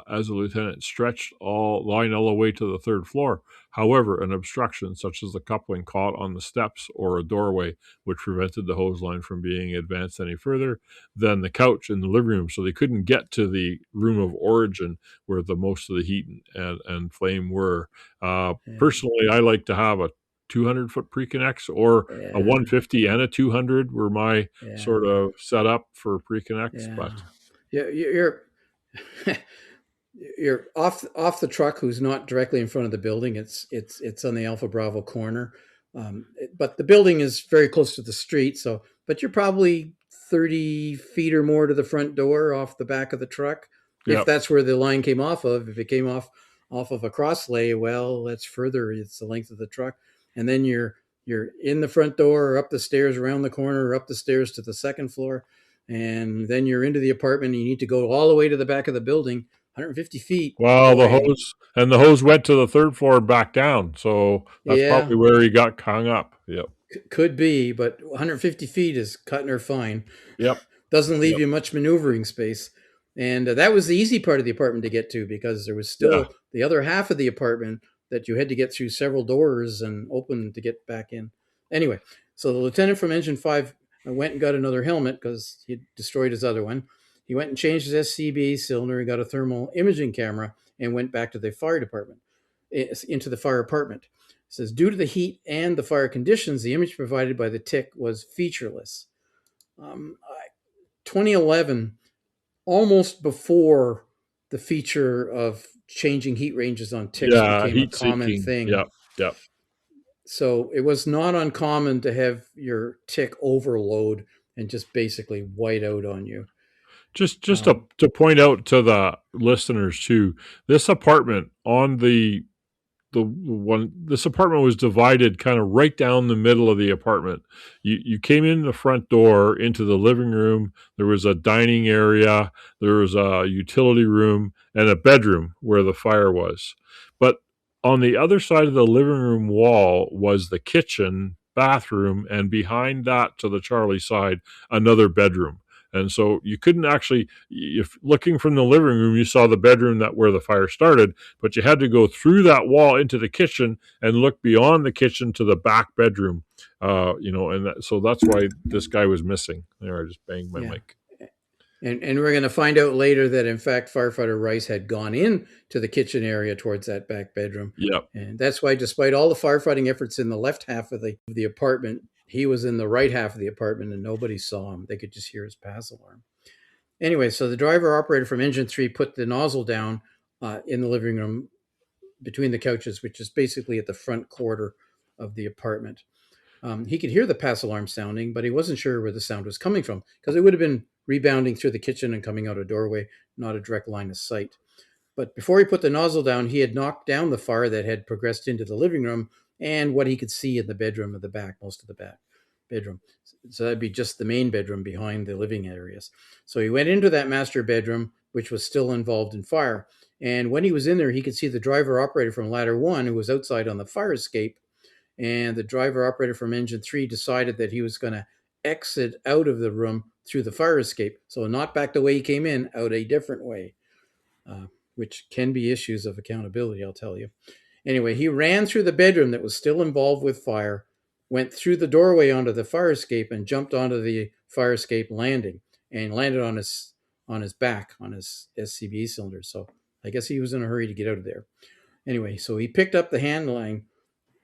as the lieutenant stretched line all the way to the third floor. However, an obstruction such as the coupling caught on the steps or a doorway, which prevented the hose line from being advanced any further than the couch in the living room. So they couldn't get to the room of origin where the most of the heat and flame were. Personally, I like to have a 200-foot pre-connects or a 150 and a 200 were my sort of setup for pre-connects. But you're off the truck who's not directly in front of the building. It's on the Alpha Bravo corner, but the building is very close to the street. But you're probably 30 feet or more to the front door off the back of the truck. If that's where the line came off of. If it came off of a cross lay, well, that's further. It's the length of the truck. and then you're in the front door or up the stairs, around the corner, or up the stairs to the second floor, and then you're into the apartment. And you need to go all the way to the back of the building, 150 feet Well, away. the hose went to the third floor and back down, so that's Yeah, probably where he got hung up. Yep. could be, but 150 feet is cutting her fine. Yep. Doesn't leave Yep. you much maneuvering space. And that was the easy part of the apartment to get to, because there was Yeah. still the other half of the apartment that you had to get through several doors and open to get back in. Anyway, so the lieutenant from Engine 5 went and got another helmet because he destroyed his other one. He went and changed his SCBA cylinder and got a thermal imaging camera and went back to the fire department, into the fire apartment. It says, due to the heat and the fire conditions, the image provided by the TIC was featureless. 2011, almost before the feature of changing heat ranges on ticks Yeah. became a Heat common seeking. thing. Yep. Yep. So it was not uncommon to have your tick overload and just basically white out on you. Just to point out to the listeners too, this apartment on this apartment was divided kind of right down the middle of the apartment. You came in the front door into the living room. There was a dining area, there was a utility room, and a bedroom where the fire was. But on the other side of the living room wall was the kitchen, bathroom, and behind that to the Charlie side, another bedroom. And so you couldn't actually, if looking from the living room, you saw the bedroom where the fire started, but you had to go through that wall into the kitchen and look beyond the kitchen to the back bedroom. So that's why this guy was missing. There, I just banged my mic. And we're going to find out later that, in fact, firefighter Rice had gone in to the kitchen area towards that back bedroom. Yep. And that's why, despite all the firefighting efforts in the left half of the apartment, he was in the right half of the apartment and nobody saw him. They could just hear his pass alarm. Anyway, so the driver operator from Engine 3 put the nozzle down in the living room between the couches, which is basically at the front quarter of the apartment. He could hear the pass alarm sounding, but he wasn't sure where the sound was coming from, because it would have been rebounding through the kitchen and coming out a doorway, not a direct line of sight. But before he put the nozzle down, he had knocked down the fire that had progressed into the living room and what he could see in the bedroom at the back, most of the back bedroom. So that'd be just the main bedroom behind the living areas. So he went into that master bedroom, which was still involved in fire. And when he was in there, he could see the driver operator from ladder 1, who was outside on the fire escape. And the driver operator from Engine 3 decided that he was going to exit out of the room through the fire escape. So not back the way he came in, out a different way, which can be issues of accountability, I'll tell you. Anyway, he ran through the bedroom that was still involved with fire, went through the doorway onto the fire escape, and jumped onto the fire escape landing and landed on his back, on his SCBA cylinder. So I guess he was in a hurry to get out of there. Anyway, so he picked up the handling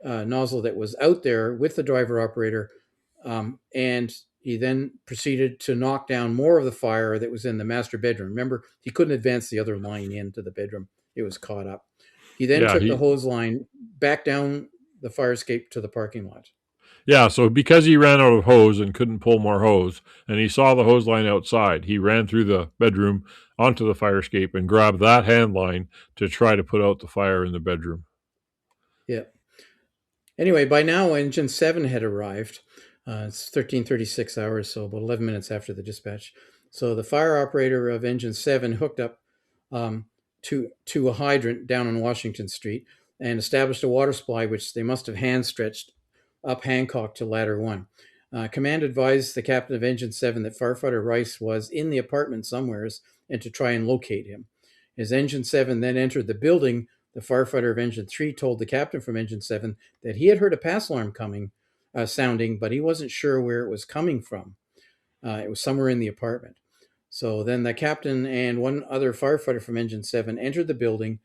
nozzle that was out there with the driver operator, and he then proceeded to knock down more of the fire that was in the master bedroom. Remember, he couldn't advance the other line into the bedroom. It was caught up. He then took the hose line back down the fire escape to the parking lot. Yeah, so because he ran out of hose and couldn't pull more hose, and he saw the hose line outside, he ran through the bedroom onto the fire escape and grabbed that hand line to try to put out the fire in the bedroom. Yeah. Anyway, by now, Engine 7 had arrived. It's 13:36 hours, so about 11 minutes after the dispatch. So the fire operator of Engine 7 hooked up to a hydrant down on Washington Street and established a water supply, which they must have hand stretched up Hancock to ladder 1. Command advised the captain of Engine 7 that firefighter Rice was in the apartment somewheres and to try and locate him. As Engine 7 then entered the building, the firefighter of Engine 3 told the captain from Engine 7 that he had heard a pass alarm sounding, but he wasn't sure where it was coming from. It was somewhere in the apartment. So then the captain and one other firefighter from Engine 7 entered the building,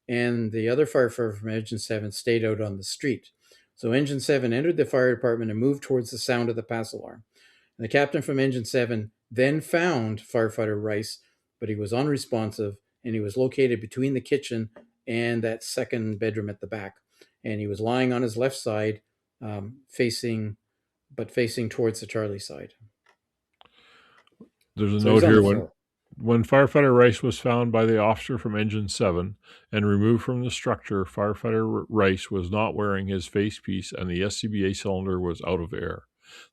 and the other firefighter from Engine 7 stayed out on the street. So Engine 7 entered the fire department and moved towards the sound of the pass alarm. And the captain from Engine 7 then found firefighter Rice, but he was unresponsive, and he was located between the kitchen and that second bedroom at the back. And he was lying on his left side, facing towards the Charlie side. There's a note here When firefighter Rice was found by the officer from Engine 7 and removed from the structure, firefighter Rice was not wearing his face piece and the SCBA cylinder was out of air.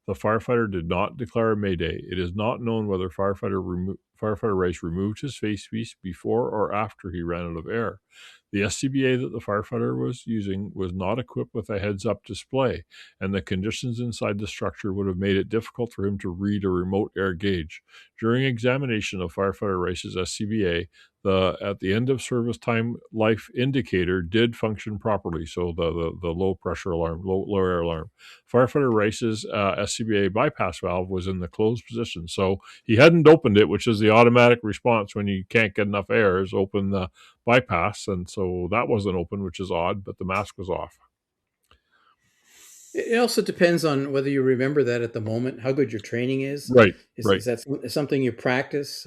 The firefighter did not declare a mayday. It is not known whether firefighter Rice removed his face piece before or after he ran out of air. The SCBA that the firefighter was using was not equipped with a heads-up display, and the conditions inside the structure would have made it difficult for him to read a remote air gauge. During examination of firefighter Rice's SCBA, at the end of service time life indicator did function properly, so the low pressure alarm, low air alarm. Firefighter Rice's SCBA bypass valve was in the closed position, so he hadn't opened it, which is the automatic response when you can't get enough air, is open the bypass, and so that wasn't open, which is odd, but the mask was off. It also depends on whether you remember that at the moment, how good your training is. Right. Is that something you practice?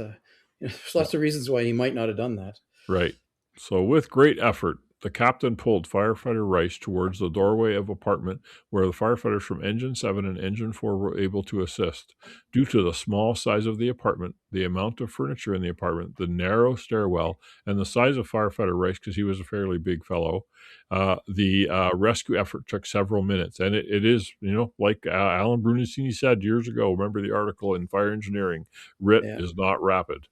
There's lots of reasons why he might not have done that. Right. So with great effort, the captain pulled firefighter Rice towards the doorway of apartment where the firefighters from Engine 7 and Engine 4 were able to assist. Due to the small size of the apartment, the amount of furniture in the apartment, the narrow stairwell, and the size of firefighter Rice, because he was a fairly big fellow, the rescue effort took several minutes. And it is, like Alan Brunestini said years ago, remember the article in Fire Engineering, RIT is not rapid.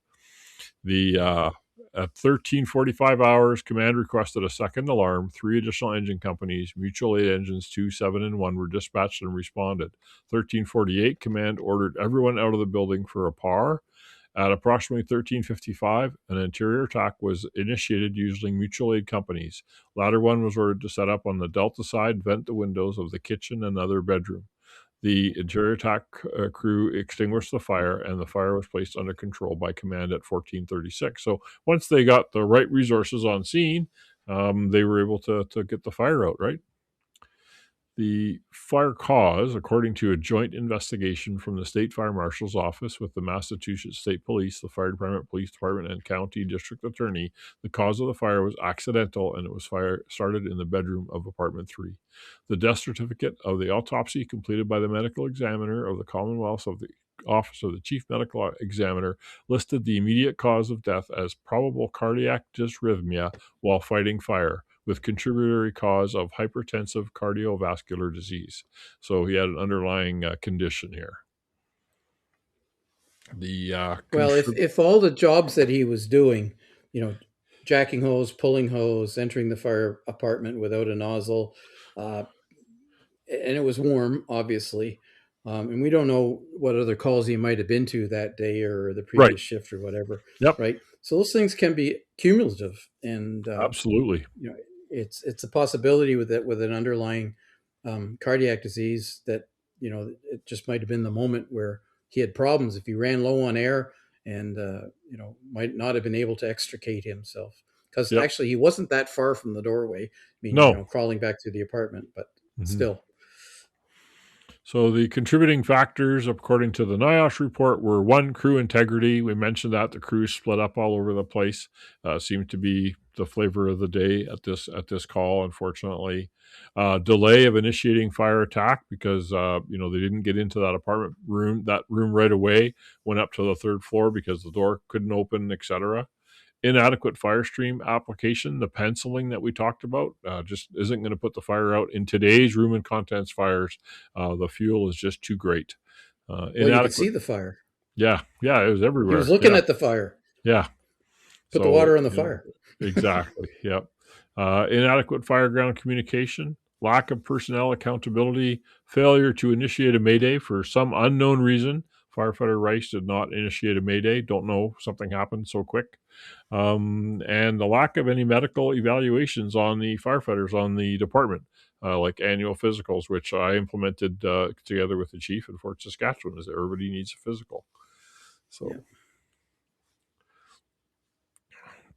At 13:45 hours, command requested a second alarm. 3 additional engine companies, mutual aid engines 2, 7, and 1, were dispatched and responded. 13:48, command ordered everyone out of the building for a PAR. At approximately 13:55, an interior attack was initiated using mutual aid companies. Ladder 1 was ordered to set up on the Delta side, vent the windows of the kitchen and other bedroom. The interior attack crew extinguished the fire, and the fire was placed under control by command at 14:36. So once they got the right resources on scene, they were able to get the fire out, right? The fire cause, according to a joint investigation from the State Fire Marshal's Office with the Massachusetts State Police, the Fire Department, Police Department, and County District Attorney, the cause of the fire was accidental, and it was started in the bedroom of apartment 3. The death certificate of the autopsy completed by the medical examiner of the Commonwealth of the Office of the Chief Medical Examiner listed the immediate cause of death as probable cardiac dysrhythmia while fighting fire, with contributory cause of hypertensive cardiovascular disease. So he had an underlying condition here. Well, if all the jobs that he was doing, jacking hose, pulling hose, entering the fire apartment without a nozzle, and it was warm, obviously, and we don't know what other calls he might have been to that day or the previous shift or whatever. Yep. Right. So those things can be cumulative, and absolutely, it's a possibility with an underlying cardiac disease that it just might have been the moment where he had problems. If he ran low on air and might not have been able to extricate himself, because actually he wasn't that far from the doorway. I mean, crawling back to the apartment, but still. So the contributing factors, according to the NIOSH report, were 1, crew integrity. We mentioned that the crew split up all over the place. Seemed to be the flavor of the day at this call, unfortunately. Delay of initiating fire attack because they didn't get into that apartment room right away. Went up to the 3rd floor because the door couldn't open, etc. Inadequate fire stream application, the penciling that we talked about, just isn't going to put the fire out. In today's room and contents fires, the fuel is just too great. Well, you could see the fire. Yeah, it was everywhere. He was looking at the fire. Yeah. Put the water on the fire. Exactly, yep. Inadequate fireground communication, lack of personnel accountability, failure to initiate a mayday for some unknown reason. Firefighter Rice did not initiate a mayday. Don't know, something happened so quick. And the lack of any medical evaluations on the firefighters on the department, like annual physicals, which I implemented together with the chief in Fort Saskatchewan, is everybody needs a physical. So. Yeah.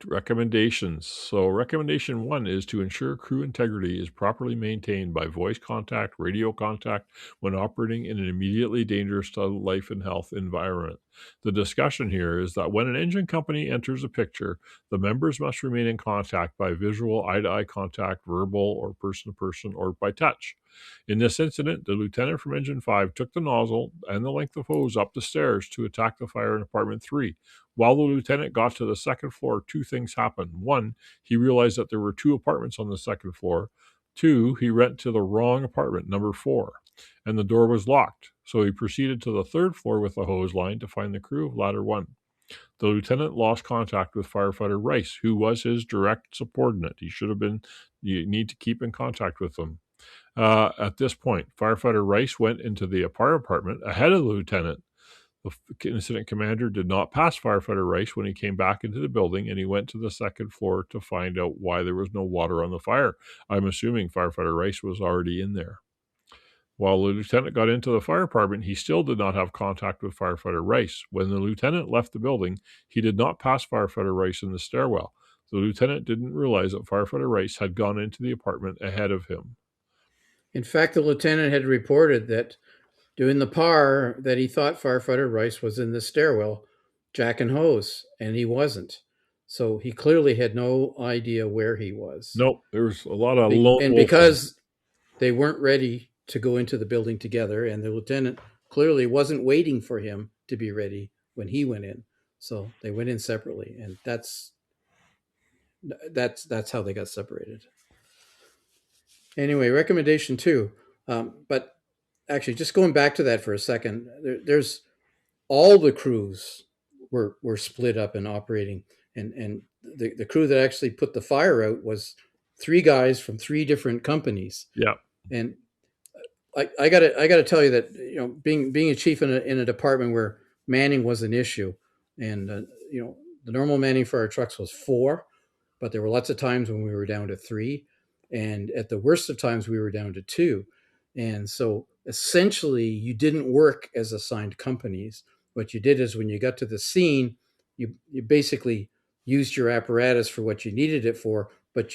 Recommendations. So recommendation 1 is to ensure crew integrity is properly maintained by voice contact, radio contact when operating in an immediately dangerous to life and health environment. The discussion here is that when an engine company enters a picture, the members must remain in contact by visual eye-to-eye contact, verbal or person-to-person, or by touch. In this incident, the lieutenant from Engine 5 took the nozzle and the length of hose up the stairs to attack the fire in apartment 3. While the lieutenant got to the second floor, two things happened. One, he realized that there were two apartments on the second floor. Two, he went to the wrong apartment, number 4, and the door was locked. So he proceeded to the third floor with the hose line to find the crew of ladder 1. The lieutenant lost contact with firefighter Rice, who was his direct subordinate. You need to keep in contact with them. At this point, firefighter Rice went into the fire apartment ahead of the lieutenant. The incident commander did not pass firefighter Rice when he came back into the building, and he went to the second floor to find out why there was no water on the fire. I'm assuming firefighter Rice was already in there. While the lieutenant got into the fire department, he still did not have contact with firefighter Rice. When the lieutenant left the building, he did not pass firefighter Rice in the stairwell. The lieutenant didn't realize that firefighter Rice had gone into the apartment ahead of him. In fact, the lieutenant had reported that during the PAR that he thought firefighter Rice was in the stairwell, jack and hose, and he wasn't. So he clearly had no idea where he was. Nope, there was a lot of lone and wolf. Because they weren't ready to go into the building together, and the lieutenant clearly wasn't waiting for him to be ready when he went in. So they went in separately, and that's how they got separated. Anyway, recommendation 2. But actually, just going back to that for a second, there's all the crews were split up and operating, and the crew that actually put the fire out was 3 guys from 3 different companies. Yeah. And I gotta tell you that, you know, being a chief in a department where manning was an issue, and you know, the normal manning for our trucks was 4, but there were lots of times when we were down to 3, and at the worst of times we were down to 2. And so essentially you didn't work as assigned companies. What you did is when you got to the scene, you basically used your apparatus for what you needed it for, but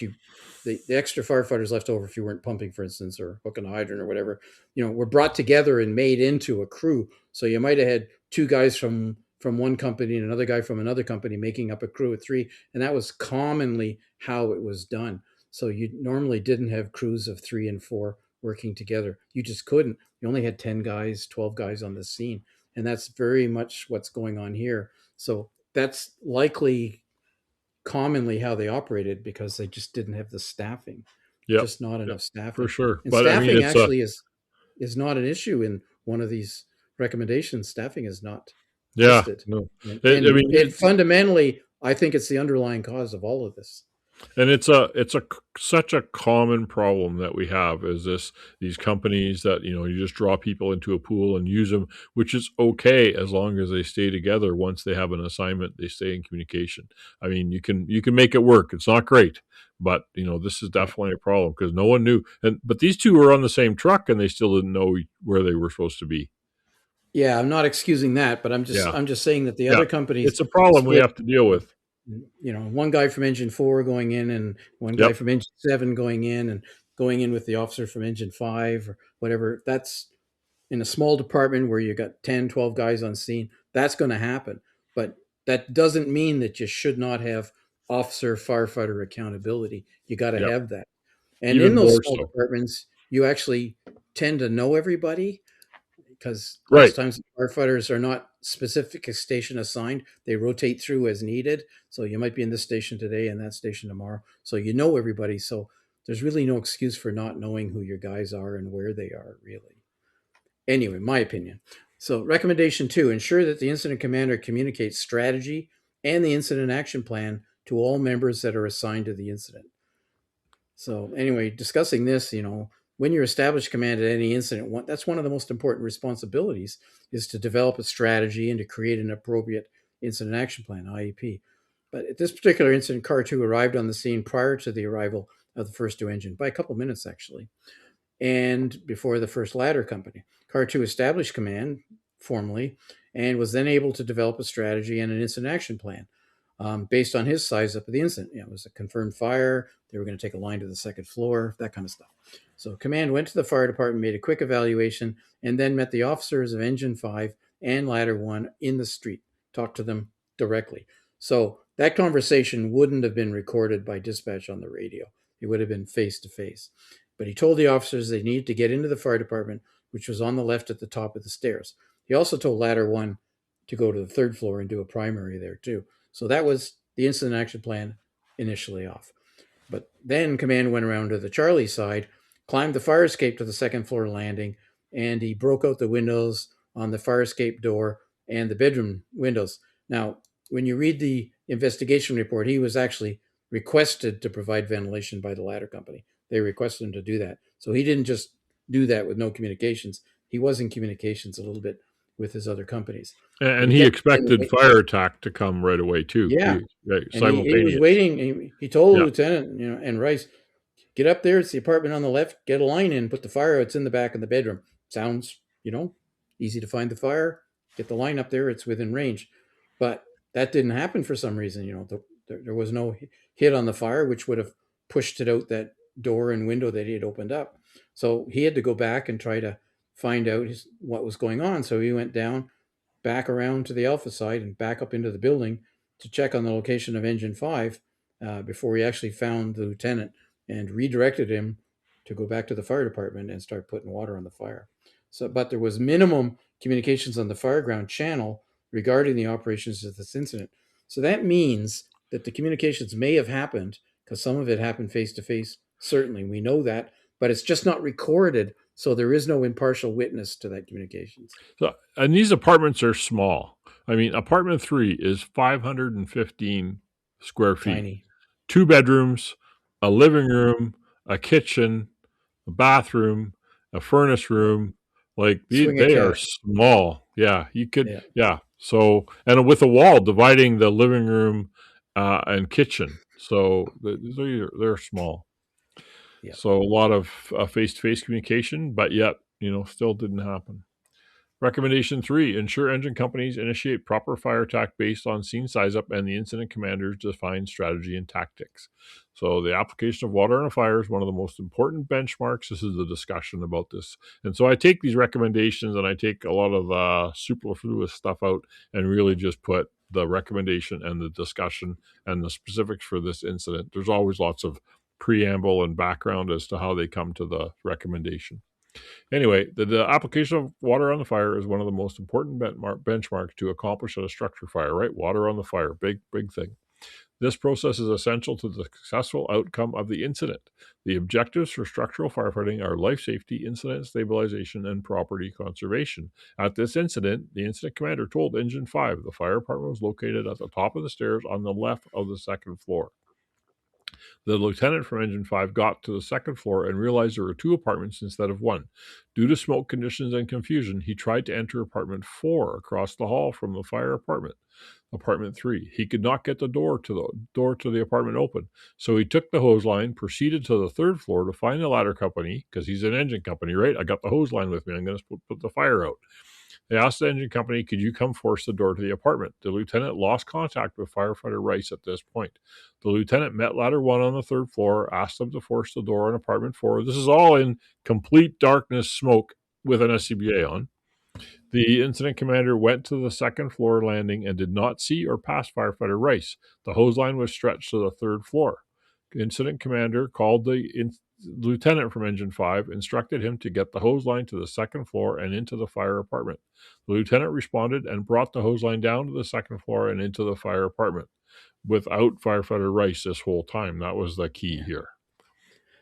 the extra firefighters left over, if you weren't pumping, for instance, or hooking a hydrant or whatever, you know, were brought together and made into a crew. So you might have had 2 guys from one company and another guy from another company making up a crew of 3. And that was commonly how it was done. So you normally didn't have crews of 3 and 4 working together. You just couldn't. You only had 10 guys, 12 guys on the scene. And that's very much what's going on here. So that's likely commonly how they operated, because they just didn't have the staffing. Yep. Just not enough staffing. For sure. And but staffing I mean, actually is not an issue in one of these recommendations. Staffing is not listed. No. And fundamentally, I think it's the underlying cause of all of this. And it's such a common problem that we have, is these companies that, you know, you just draw people into a pool and use them, which is okay as long as they stay together. Once they have an assignment, they stay in communication. I mean, you can make it work. It's not great, but you know, this is definitely a problem because no one knew. But these 2 were on the same truck and they still didn't know where they were supposed to be. Yeah, I'm not excusing that, but I'm just saying that the other companies, it's a problem we have to deal with. You know, one guy from engine 4 going in and one guy from engine 7 going in with the officer from engine 5 or whatever. That's in a small department where you got 10, 12 guys on scene. That's going to happen. But that doesn't mean that you should not have officer firefighter accountability. You got to have that. And even in those small departments, you actually tend to know everybody, because most times firefighters are not specific station assigned. They rotate through as needed. So you might be in this station today and that station tomorrow. So you know everybody. So there's really no excuse for not knowing who your guys are and where they are, really. Anyway, my opinion. So recommendation 2, ensure that the incident commander communicates strategy and the incident action plan to all members that are assigned to the incident. So anyway, discussing this, you know, when you establish command at any incident, that's one of the most important responsibilities, is to develop a strategy and to create an appropriate incident action plan, IEP. But at this particular incident, Car 2 arrived on the scene prior to the arrival of the first 2 engine, by a couple minutes actually, and before the first ladder company. Car 2 established command formally and was then able to develop a strategy and an incident action plan based on his size up of the incident. You know, it was a confirmed fire. They were going to take a line to the second floor, that kind of stuff. So command went to the fire department, made a quick evaluation, and then met the officers of Engine 5 and ladder 1 in the street, talk to them directly. So that conversation wouldn't have been recorded by dispatch on the radio. It would have been face to face. But he told the officers they needed to get into the fire department, which was on the left at the top of the stairs. He also told ladder 1 to go to the 3rd floor and do a primary there too. So that was the incident action plan initially off. But then command went around to the Charlie side, climbed the fire escape to the 2nd floor landing, and he broke out the windows on the fire escape door and the bedroom windows. Now, when you read the investigation report, he was actually requested to provide ventilation by the ladder company. They requested him to do that. So he didn't just do that with no communications. He was in communications a little bit with his other companies. And he expected fire attack to come right away too. Yeah. Simultaneous. He was waiting. He told Lieutenant, and Rice, get up there. It's the apartment on the left. Get a line in. Put the fire. It's in the back of the bedroom. Sounds, easy to find the fire. Get the line up there. It's within range. But that didn't happen for some reason. There was no hit on the fire, which would have pushed it out that door and window that he had opened up. So he had to go back and try to find out what was going on. So he went down, back around to the Alpha side and back up into the building to check on the location of engine 5 before he actually found the lieutenant and redirected him to go back to the fire department and start putting water on the fire. But there was minimum communications on the fire ground channel regarding the operations of this incident. So that means that the communications may have happened, because some of it happened face-to-face. Certainly, we know that, but it's just not recorded, so there is no impartial witness to that communications. And these apartments are small. I mean, apartment 3 is 515 square feet. Tiny. 2 bedrooms, a living room, a kitchen, a bathroom, a furnace room. Like they are small. Yeah, you could. Yeah. So, and with a wall dividing the living room and kitchen. So they're small. Yeah. So a lot of face-to-face communication, but yet, still didn't happen. Recommendation 3, ensure engine companies initiate proper fire attack based on scene size up and the incident commanders define strategy and tactics. So the application of water on a fire is one of the most important benchmarks. This is the discussion about this. And so I take these recommendations and I take a lot of the superfluous stuff out and really just put the recommendation and the discussion and the specifics for this incident. There's always lots of preamble and background as to how they come to the recommendation. Anyway, the application of water on the fire is one of the most important benchmarks to accomplish at a structure fire, right? Water on the fire, big thing. This process is essential to the successful outcome of the incident. The objectives for structural firefighting are life safety, incident stabilization, and property conservation. At this incident, the incident commander told Engine 5 the fire department was located at the top of the stairs on the left of the 2nd floor. The lieutenant from Engine 5 got to the 2nd floor and realized there were 2 apartments instead of 1. Due to smoke conditions and confusion, he tried to enter apartment 4 across the hall from the fire apartment, apartment 3. He could not get the door to the apartment open, so he took the hose line, proceeded to the 3rd floor to find the ladder company, because he's an engine company, right? I got the hose line with me. I'm going to put the fire out. They asked the engine company, could you come force the door to the apartment? The lieutenant lost contact with firefighter Rice at this point. The lieutenant met ladder 1 on the 3rd floor, asked them to force the door on apartment 4. This is all in complete darkness, smoke, with an SCBA on. The incident commander went to the 2nd floor landing and did not see or pass firefighter Rice. The hose line was stretched to the 3rd floor. The incident commander called the lieutenant from Engine 5, instructed him to get the hose line to the 2nd floor and into the fire apartment. The lieutenant responded and brought the hose line down to the 2nd floor and into the fire apartment without firefighter Rice this whole time. That was the key here.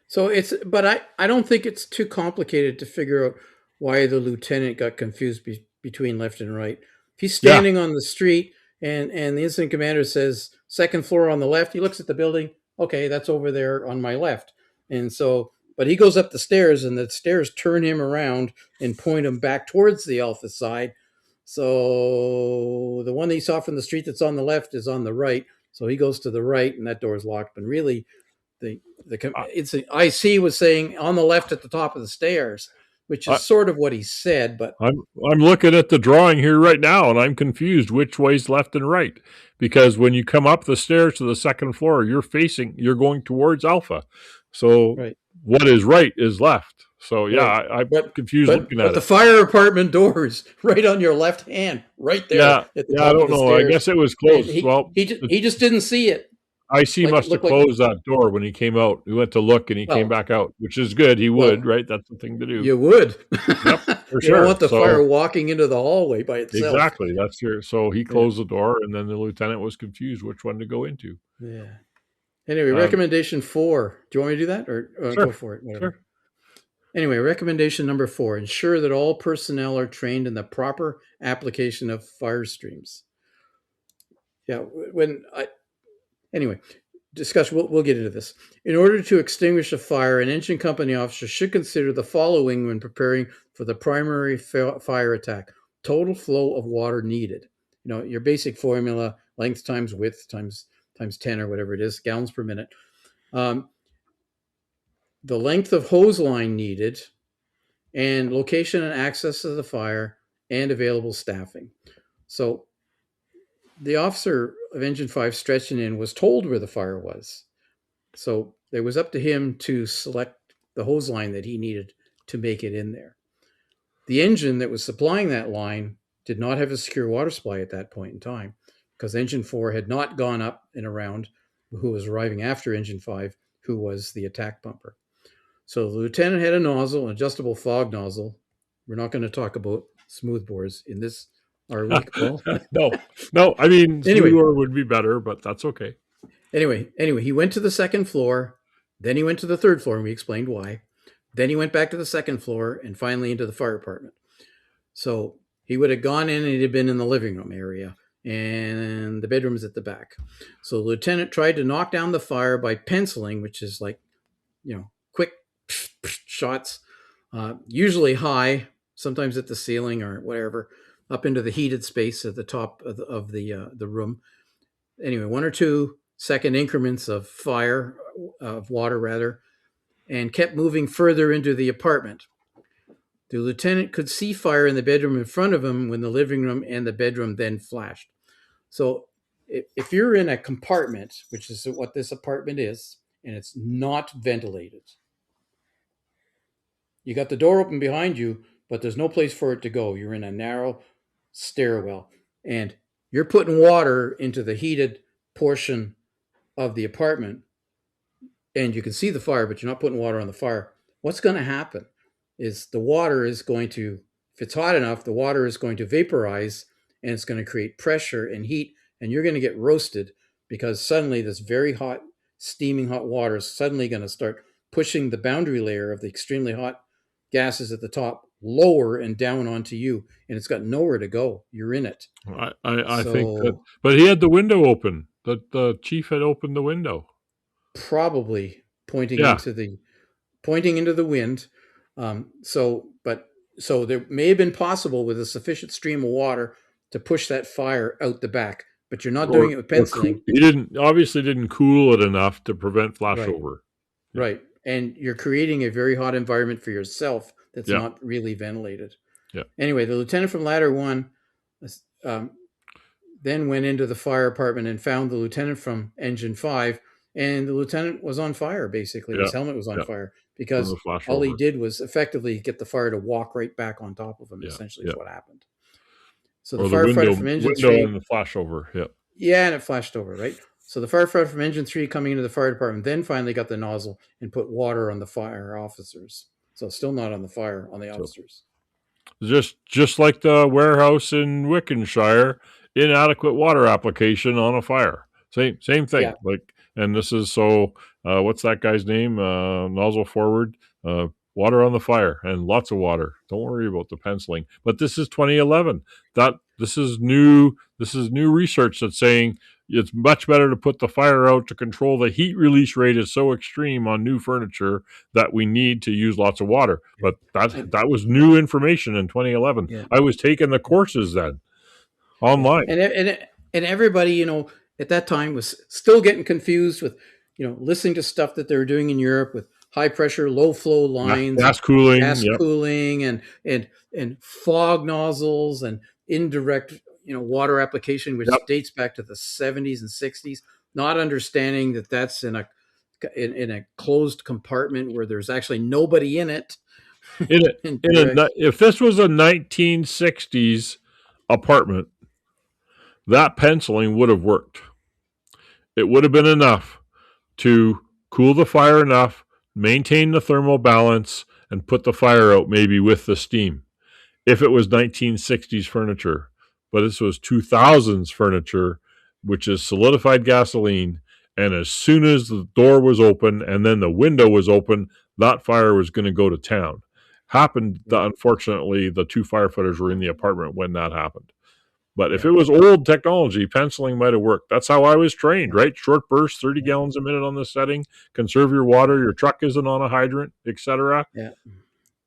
So but I don't think it's too complicated to figure out why the lieutenant got confused between left and right. If he's standing on the street and the incident commander says 2nd floor on the left, he looks at the building. Okay, that's over there on my left. And so, but he goes up the stairs and the stairs turn him around and point him back towards the Alpha side. So the one that he saw from the street that's on the left is on the right. So he goes to the right and that door is locked. But really, IC was saying on the left at the top of the stairs, which is sort of what he said. But I'm looking at the drawing here right now, and I'm confused which way's left and right, because when you come up the stairs to the 2nd floor, you're going towards Alpha. So what is right is left. So yeah, Right. I'm But confused looking at the it. fire apartment door is right on your left hand, right there Yeah, at the yeah, I top of don't the know. I stairs. guess it was And closed. Well, he just didn't see it. IC Like it must have looked like, closed that door when he came out. He went to look and he came well, back out, which is good. He would, well, right? That's the thing to do. you would. Yep, for You don't sure. want the fire So walking into the hallway by itself. exactly, that's your. So he Yeah. closed the door, and then the lieutenant was confused which one to go into. Yeah. Anyway, Um, recommendation 4. Do you want me to do that or go sure, for it? Whatever. sure. Anyway, recommendation number 4: ensure that all personnel are trained in the proper application of fire streams. Yeah. Anyway, discussion. We'll get into this. In order to extinguish a fire, an engine company officer should consider the following when preparing for the primary fire attack: total flow of water needed. Your basic formula: length times width times 10 or whatever it is, gallons per minute. The length of hose line needed, and location and access to the fire, and available staffing. So the officer of Engine 5 stretching in was told where the fire was. So it was up to him to select the hose line that he needed to make it in there. The engine that was supplying that line did not have a secure water supply at that point in time, because Engine 4 had not gone up and around who was arriving after Engine 5, who was the attack pumper. So the lieutenant had a nozzle, an adjustable fog nozzle. We're not going to talk about smoothbores in this, are we, Paul? No. I mean, Anyway. smooth would be better, but that's okay. Anyway, he went to the second floor. Then he went to the third floor, and we explained why. Then he went back to the second floor and finally into the fire department. So he would have gone in and he'd have been in the living room area, and the bedroom is at the back. So the lieutenant tried to knock down the fire by penciling, which is like, quick shots, usually high, sometimes at the ceiling or whatever, up into the heated space at the top of the room. Anyway, 1 or 2 second increments of water rather, and kept moving further into the apartment. The lieutenant could see fire in the bedroom in front of him when the living room and the bedroom then flashed. So if you're in a compartment, which is what this apartment is, and it's not ventilated, you got the door open behind you, but there's no place for it to go. You're in a narrow stairwell, and you're putting water into the heated portion of the apartment, and you can see the fire, but you're not putting water on the fire. What's going to happen is the water is going to, if it's hot enough, the water is going to vaporize, and it's going to create pressure and heat, and you're going to get roasted, because suddenly this very hot, steaming hot water is suddenly going to start pushing the boundary layer of the extremely hot gases at the top lower and down onto you, and it's got nowhere to go. You're in it. I think that, but he had the window open. The chief had opened the window, probably pointing Yeah. into the wind. So there may have been possible with a sufficient stream of water to push that fire out the back, but you're not doing it with penciling. He obviously didn't cool it enough to prevent flashover. Right. And you're creating a very hot environment for yourself that's Yeah. not really ventilated. Yeah. Anyway, the lieutenant from Ladder 1 then went into the fire department and found the lieutenant from Engine 5, and the lieutenant was on fire, basically. His helmet was on fire, because all he did was effectively get the fire to walk right back on top of him, essentially is what happened. So the firefighter from Engine 3... and the flashover, Yeah, and it flashed over, right? So the firefighter from Engine 3 coming into the fire department then finally got the nozzle and put water on the fire officers. So still not on the fire, on the officers. Just like the warehouse in Wickenshire, inadequate water application on a fire. Same thing. Yeah. And this is what's that guy's name? Nozzle forward, water on the fire, and lots of water. Don't worry about the penciling. But this is 2011. This is new research that's saying it's much better to put the fire out to control the heat release rate is so extreme on new furniture that we need to use lots of water. But that was new information in 2011. Yeah. I was taking the courses then online. And everybody, at that time was still getting confused with, listening to stuff that they were doing in Europe with high pressure, low flow lines, gas cooling, and fog nozzles and indirect, water application, which dates back to the 70s and 60s, not understanding that that's in a in a closed compartment where there's actually nobody in it. If this was a 1960s apartment, that penciling would have worked. It would have been enough to cool the fire enough, maintain the thermal balance, and put the fire out maybe with the steam. If it was 1960s furniture, but this was 2000s furniture, which is solidified gasoline. And as soon as the door was open and then the window was open, that fire was going to go to town. Happened that unfortunately the two firefighters were in the apartment when that happened. But if it was old technology, penciling might have worked. That's how I was trained, right? Short bursts, 30 gallons a minute on the setting, conserve your water, your truck isn't on a hydrant, etc. Yeah.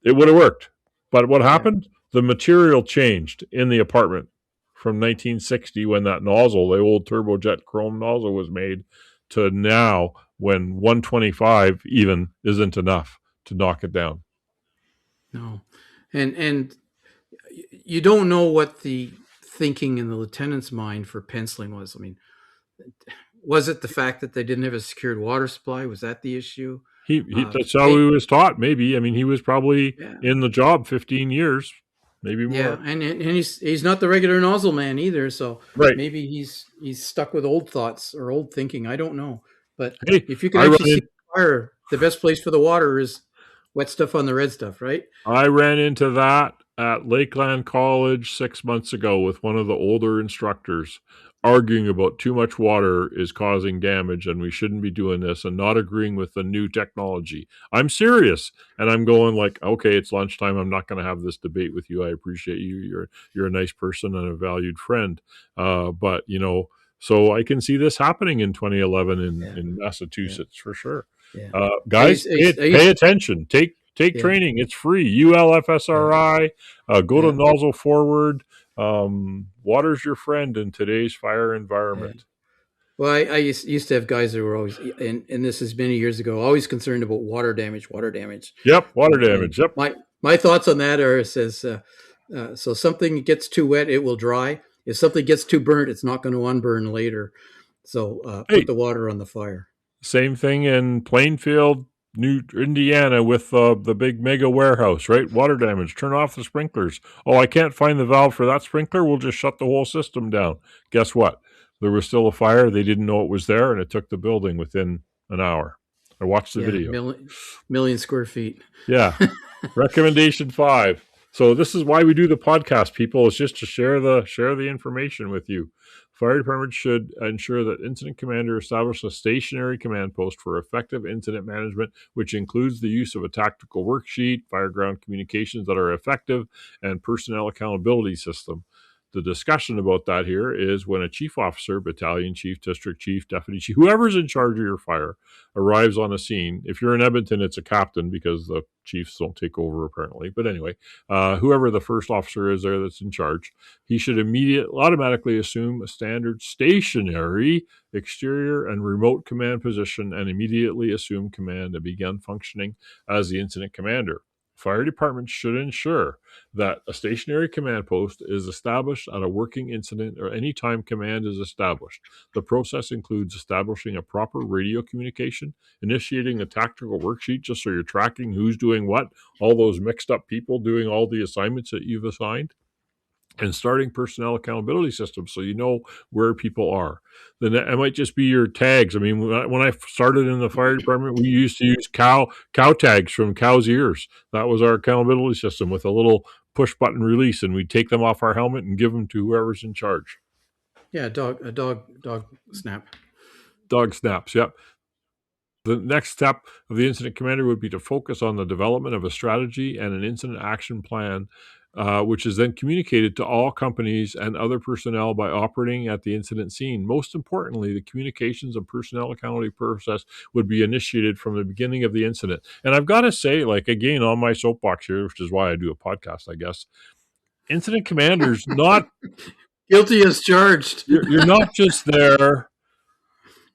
It would have worked. But what happened? The material changed in the apartment from 1960 when that nozzle, the old turbojet chrome nozzle was made, to now when 125 even isn't enough to knock it down. No. And you don't know what the thinking in the lieutenant's mind for penciling was. I mean, was it the fact that they didn't have a secured water supply? Was that the issue? That's how he was taught, maybe. I mean, he was probably in the job 15 years, maybe more. Yeah, and he's not the regular nozzle man either, so maybe he's stuck with old thoughts or old thinking. I don't know. But if you can actually see fire, the best place for the water is wet stuff on the red stuff, right? I ran into that at Lakeland College 6 months ago with one of the older instructors arguing about too much water is causing damage and we shouldn't be doing this, and not agreeing with the new technology. I'm serious. And I'm going like, okay, it's lunchtime. I'm not going to have this debate with you. I appreciate you. You're a nice person and a valued friend. But, you know, so I can see this happening in 2011 in Massachusetts for sure. Yeah. Guys, pay attention. Take training. It's free. ULFSRI. Go to Nozzle Forward. Water's your friend in today's fire environment. Well, I used to have guys that were always, and this is many years ago, always concerned about water damage. Yep, water damage. Yep. My thoughts on that are, it says, so something gets too wet, it will dry. If something gets too burnt, it's not going to unburn later. So put the water on the fire. Same thing in Plainfield, Indiana, with the big mega warehouse, right? Water damage. Turn off the sprinklers. Oh, I can't find the valve for that sprinkler. We'll just shut the whole system down. Guess what? There was still a fire. They didn't know it was there, and it took the building within an hour. I watched the video. Million square feet. Yeah. Recommendation 5. So this is why we do the podcast, people, is just to share the information with you. Fire departments should ensure that incident commander establish a stationary command post for effective incident management, which includes the use of a tactical worksheet, fireground communications that are effective, and personnel accountability system. The discussion about that here is when a chief officer, battalion chief, district chief, deputy chief, whoever's in charge of your fire, arrives on a scene. If you're in Edmonton, it's a captain because the chiefs don't take over apparently. But anyway, whoever the first officer is there that's in charge, he should automatically assume a standard stationary exterior and remote command position and immediately assume command and begin functioning as the incident commander. Fire departments should ensure that a stationary command post is established at a working incident or any time command is established. The process includes establishing a proper radio communication, initiating a tactical worksheet just so you're tracking who's doing what, all those mixed up people doing all the assignments that you've assigned, and starting personnel accountability systems so you know where people are. Then it might just be your tags. I mean, when I started in the fire department, we used to use cow tags from cow's ears. That was our accountability system with a little push button release, and we'd take them off our helmet and give them to whoever's in charge. Yeah, a dog snap. Dog snaps, yep. The next step of the incident commander would be to focus on the development of a strategy and an incident action plan, which is then communicated to all companies and other personnel by operating at the incident scene. Most importantly, the communications and personnel accountability process would be initiated from the beginning of the incident. And I've got to say, like, again, on my soapbox here, which is why I do a podcast, I guess, incident commanders not... Guilty as charged. You're not just there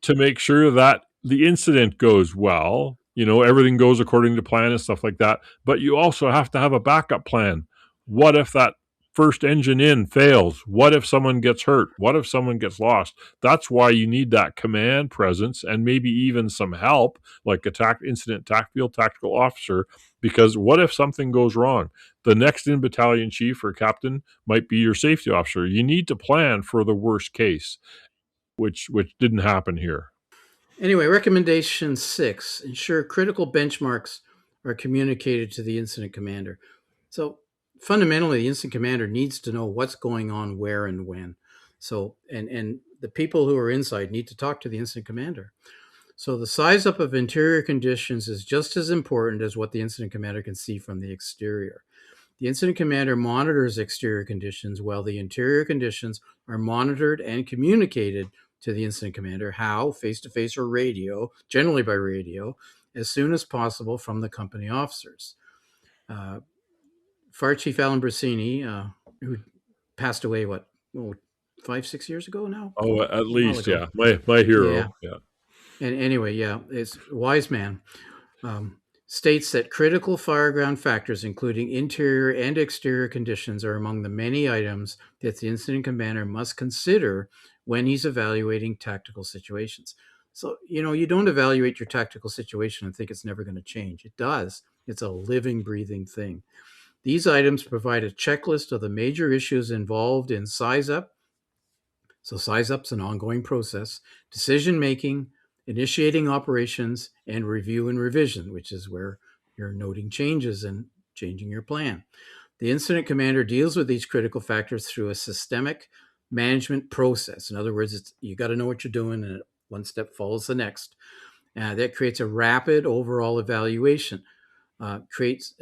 to make sure that the incident goes well, you know, everything goes according to plan and stuff like that, but you also have to have a backup plan. What if that first engine in fails? What if someone gets hurt? What if someone gets lost? That's why you need that command presence and maybe even some help, like a incident field tactical officer, because what if something goes wrong? The next in battalion chief or captain might be your safety officer. You need to plan for the worst case, which didn't happen here. Anyway, recommendation 6, ensure critical benchmarks are communicated to the incident commander. So fundamentally, the incident commander needs to know what's going on, where, and when. So, and the people who are inside need to talk to the incident commander. So the size up of interior conditions is just as important as what the incident commander can see from the exterior. The incident commander monitors exterior conditions while the interior conditions are monitored and communicated to the incident commander. How? Face-to-face or radio, generally by radio, as soon as possible from the company officers. Fire Chief Alan Brasini, who passed away, 5-6 years ago now? Oh, at least, ago. yeah. My hero. Yeah. And anyway, it's a wise man. States that critical fireground factors, including interior and exterior conditions, are among the many items that the incident commander must consider when he's evaluating tactical situations. So, you don't evaluate your tactical situation and think it's never going to change. It does. It's a living, breathing thing. These items provide a checklist of the major issues involved in size up. So size up's an ongoing process, decision making, initiating operations, and review and revision, which is where you're noting changes and changing your plan. The incident commander deals with these critical factors through a systemic management process. In other words, you got to know what you're doing, and one step follows the next. That creates a rapid overall evaluation,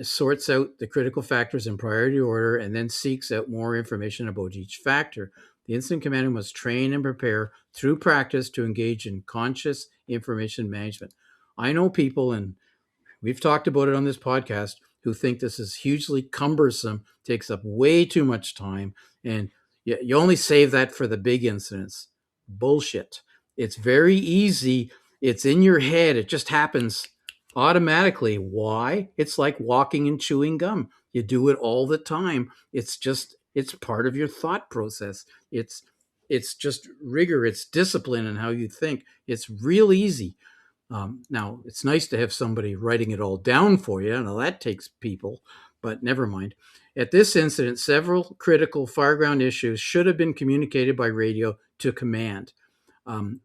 sorts out the critical factors in priority order, and then seeks out more information about each factor. The incident commander must train and prepare through practice to engage in conscious information management. I know people, and we've talked about it on this podcast, who think this is hugely cumbersome, takes up way too much time, and you only save that for the big incidents. Bullshit. It's very easy. It's in your head. It just happens automatically. Why? It's like walking and chewing gum. You do it all the time. It's part of your thought process. It's just rigor. It's discipline in how you think. It's real easy. Now, it's nice to have somebody writing it all down for you. Now, that takes people, but never mind. At this incident, several critical fireground issues should have been communicated by radio to command. And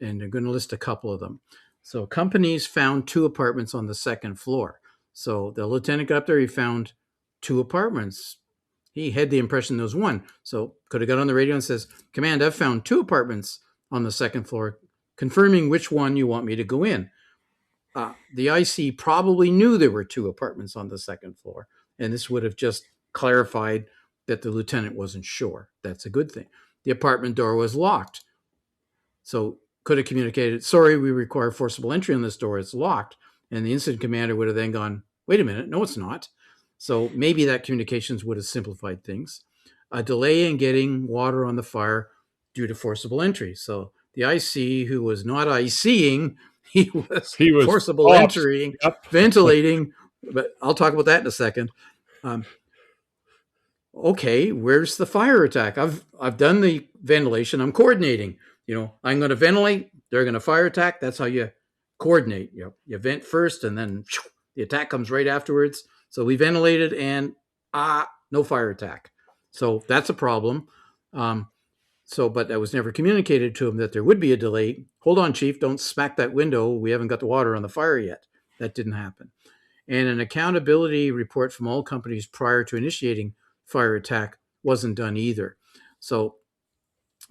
I'm going to list a couple of them. So companies found 2 apartments on the second floor. So the lieutenant got up there, he found 2 apartments. He had the impression there was 1. So could have got on the radio and says, "Command, I've found 2 apartments on the second floor, confirming which one you want me to go in." The IC probably knew there were 2 apartments on the second floor, and this would have just clarified that the lieutenant wasn't sure. That's a good thing. The apartment door was locked. So could have communicated, "Sorry, we require forcible entry on this door. It's locked." And the incident commander would have then gone, "Wait a minute, no, it's not." So maybe that communications would have simplified things. A delay in getting water on the fire due to forcible entry. So the IC who was not ICing, he was forcible entering, ventilating, but I'll talk about that in a second. Okay, where's the fire attack? I've done the ventilation. I'm coordinating. I'm going to ventilate. They're going to fire attack. That's how you coordinate. You vent first, and then the attack comes right afterwards. So we ventilated, and no fire attack. So that's a problem. But that was never communicated to him that there would be a delay. Hold on, Chief, don't smack that window. We haven't got the water on the fire yet. That didn't happen. And an accountability report from all companies prior to initiating fire attack wasn't done either. So,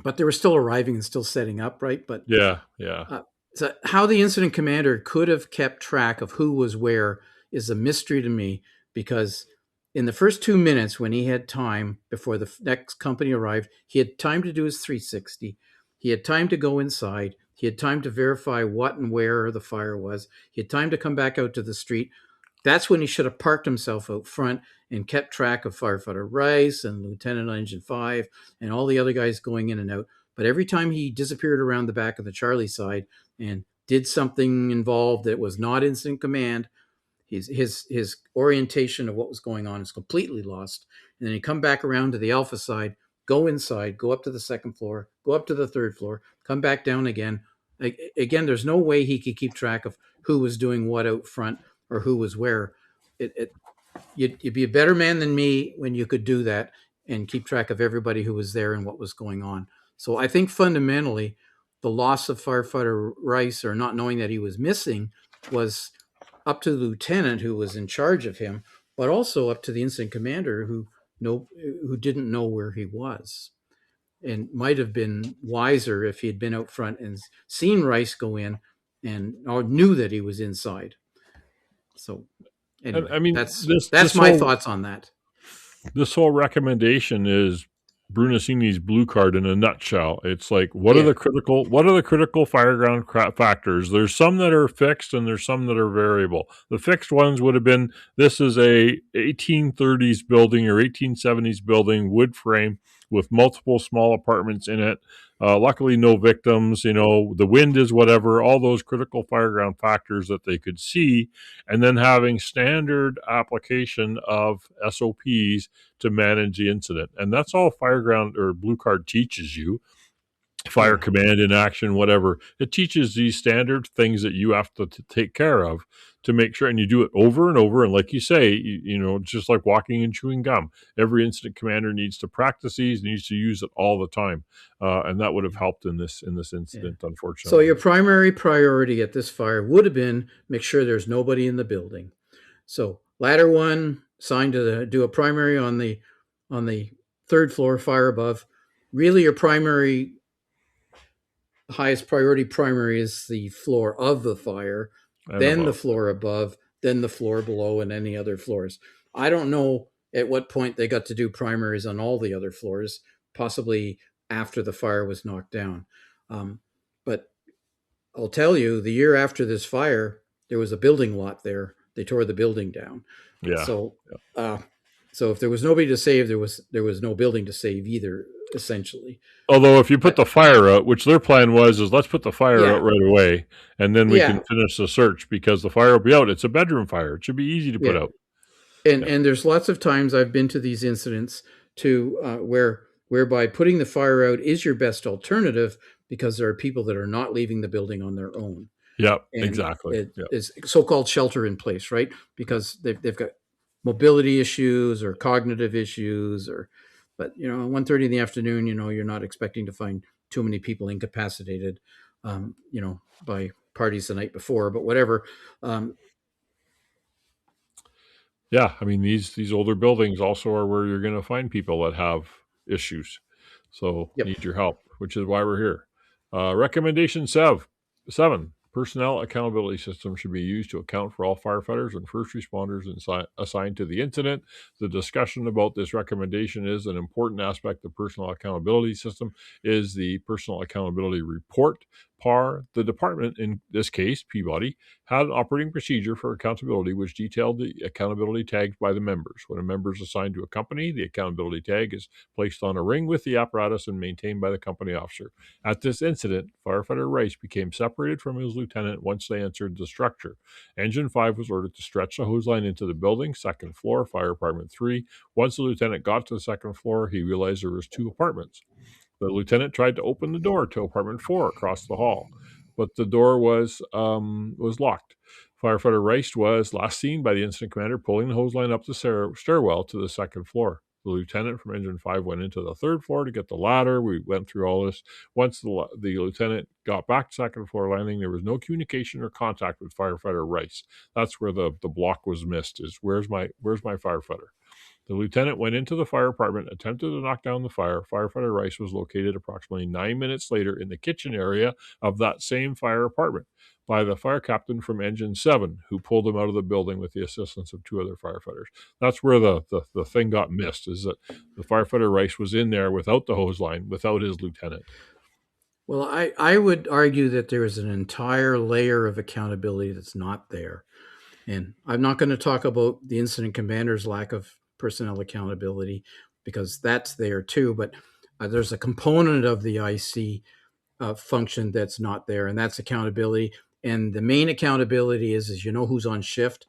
but they were still arriving and still setting up, right? But yeah. So how the incident commander could have kept track of who was where is a mystery to me, because in the first 2 minutes when he had time before the next company arrived, he had time to do his 360. He had time to go inside. He had time to verify what and where the fire was. He had time to come back out to the street. That's when he should have parked himself out front and kept track of firefighter Rice and Lieutenant on Engine 5 and all the other guys going in and out. But every time he disappeared around the back of the Charlie side and did something involved that was not incident command, his orientation of what was going on is completely lost. and then you come back around to the alpha side, go inside, go up to the second floor, go up to the third floor, come back down again. Again, there's no way he could keep track of who was doing what out front or who was where. You'd be a better man than me when you could do that and keep track of everybody who was there and what was going on. So I think fundamentally, the loss of firefighter Rice, or not knowing that he was missing, was up to the lieutenant who was in charge of him, but also up to the incident commander who didn't know where he was, and might have been wiser if he had been out front and seen Rice go in and or knew that he was inside. So And anyway, I mean, that's my thoughts on that. This whole recommendation is Brunacini's blue card in a nutshell. It's like, what are the critical fireground factors? There's some that are fixed and there's some that are variable. The fixed ones would have been, this is a 1830s building or 1870s building, wood frame with multiple small apartments in it. Luckily, no victims. The wind is whatever, all those critical fireground factors that they could see, and then having standard application of SOPs to manage the incident. And that's all fireground or blue card teaches you. Fire command in action, whatever. It teaches these standard things that you have to take care of to make sure, and you do it over and over. And like you say, just like walking and chewing gum, every incident commander needs to practice these, needs to use it all the time. And that would have helped in this incident, unfortunately. So your primary priority at this fire would have been make sure there's nobody in the building. So ladder one, assigned to do a primary on the third floor, fire above. Really, your highest priority primary is the floor of the fire, and then above. The floor above, then the floor below, and any other floors. I don't know at what point they got to do primaries on all the other floors, possibly after the fire was knocked down. But I'll tell you, the year after this fire, there was a building lot there. They tore the building down. Yeah. So if there was nobody to save, there was no building to save either, essentially. Although if you put the fire out, which their plan was, is let's put the fire out right away, and then we can finish the search because the fire will be out. It's a bedroom fire. It should be easy to put out. And there's lots of times I've been to these incidents whereby putting the fire out is your best alternative because there are people that are not leaving the building on their own. Yeah, exactly. It's so-called shelter in place, right? Because they've got mobility issues or cognitive issues, but 1:30 in the afternoon, you're not expecting to find too many people incapacitated, by parties the night before, but whatever. Yeah, I mean these older buildings also are where you're going to find people that have issues, so need your help, which is why we're here. Recommendation 7. Personnel accountability system should be used to account for all firefighters and first responders assigned to the incident. The discussion about this recommendation is an important aspect of personnel accountability system is the personal accountability report. PAR, the department, in this case, Peabody, had an operating procedure for accountability which detailed the accountability tags by the members. When a member is assigned to a company, the accountability tag is placed on a ring with the apparatus and maintained by the company officer. At this incident, firefighter Rice became separated from his lieutenant once they entered the structure. Engine 5 was ordered to stretch the hose line into the building, second floor, fire apartment 3. Once the lieutenant got to the second floor, he realized there was 2 apartments. The lieutenant tried to open the door to apartment 4 across the hall, but the door was locked. Firefighter Rice was last seen by the incident commander pulling the hose line up the stairwell to the second floor. The lieutenant from Engine 5 went into the third floor to get the ladder. We went through all this. Once the lieutenant got back to second floor landing, there was no communication or contact with firefighter Rice. That's where the block was missed, is where's my firefighter? The lieutenant went into the fire apartment, attempted to knock down the fire. Firefighter Rice was located approximately 9 minutes later in the kitchen area of that same fire apartment by the fire captain from Engine 7, who pulled him out of the building with the assistance of 2 other firefighters. That's where the thing got missed, is that the firefighter Rice was in there without the hose line, without his lieutenant. Well, I would argue that there is an entire layer of accountability that's not there. And I'm not going to talk about the incident commander's lack of personnel accountability because that's there too. But there's a component of the IC function that's not there, and that's accountability. And the main accountability is who's on shift.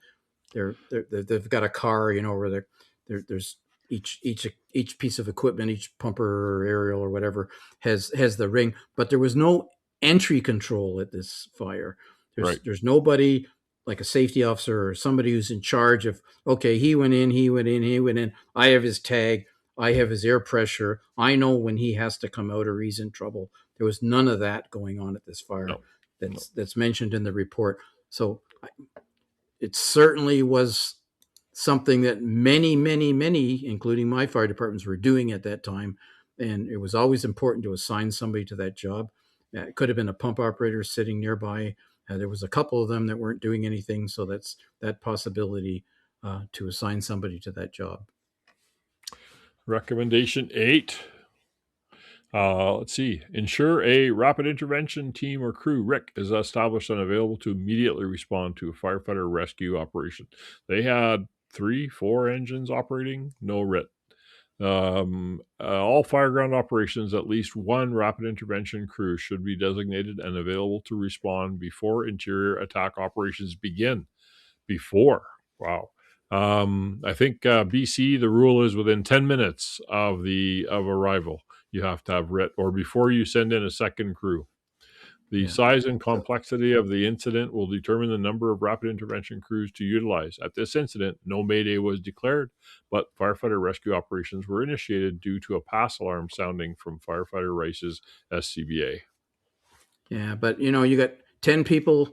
They've got a car, where there's each piece of equipment, each pumper or aerial or whatever has the ring, but there was no entry control at this fire. Right. There's nobody like a safety officer or somebody who's in charge of, okay, he went in. I have his tag. I have his air pressure. I know when he has to come out or he's in trouble. There was none of that going on at this fire No. No. that's mentioned in the report. So it certainly was something that many, including my fire departments, were doing at that time. And it was always important to assign somebody to that job. It could have been a pump operator sitting nearby. There was a couple of them that weren't doing anything. So that's that possibility to assign somebody to that job. Recommendation 8. Let's see. Ensure a rapid intervention team or crew, RIC, is established and available to immediately respond to a firefighter rescue operation. They had 3-4 engines operating, no RIT. All fireground operations, at least one rapid intervention crew should be designated and available to respond before interior attack operations begin. Wow. I think BC, the rule is within 10 minutes of arrival, you have to have RIT, or before you send in a second crew. The size and complexity of the incident will determine the number of rapid intervention crews to utilize. At this incident, no Mayday was declared, but firefighter rescue operations were initiated due to a pass alarm sounding from firefighter Rice's SCBA. Yeah, but you got 10 people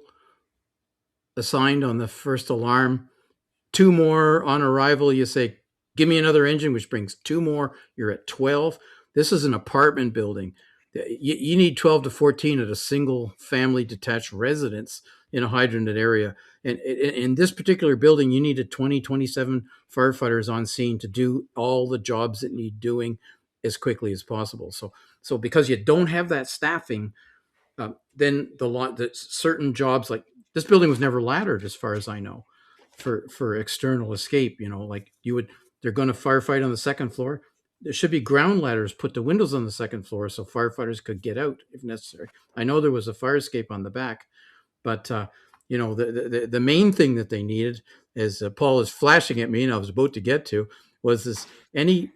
assigned on the first alarm, 2 more on arrival. You say, give me another engine, which brings 2 more. You're at 12. This is an apartment building. You need 12 to 14 at a single family detached residence in a hydranted area. And in this particular building, you needed 27 firefighters on scene to do all the jobs that need doing as quickly as possible. So because you don't have that staffing, then the certain jobs, like this building was never laddered, as far as I know, for external escape. Like they're going to firefight on the second floor. There should be ground ladders put to windows on the second floor so firefighters could get out if necessary. I know there was a fire escape on the back, but the main thing that they needed, as Paul is flashing at me and I was about to get to, was this: any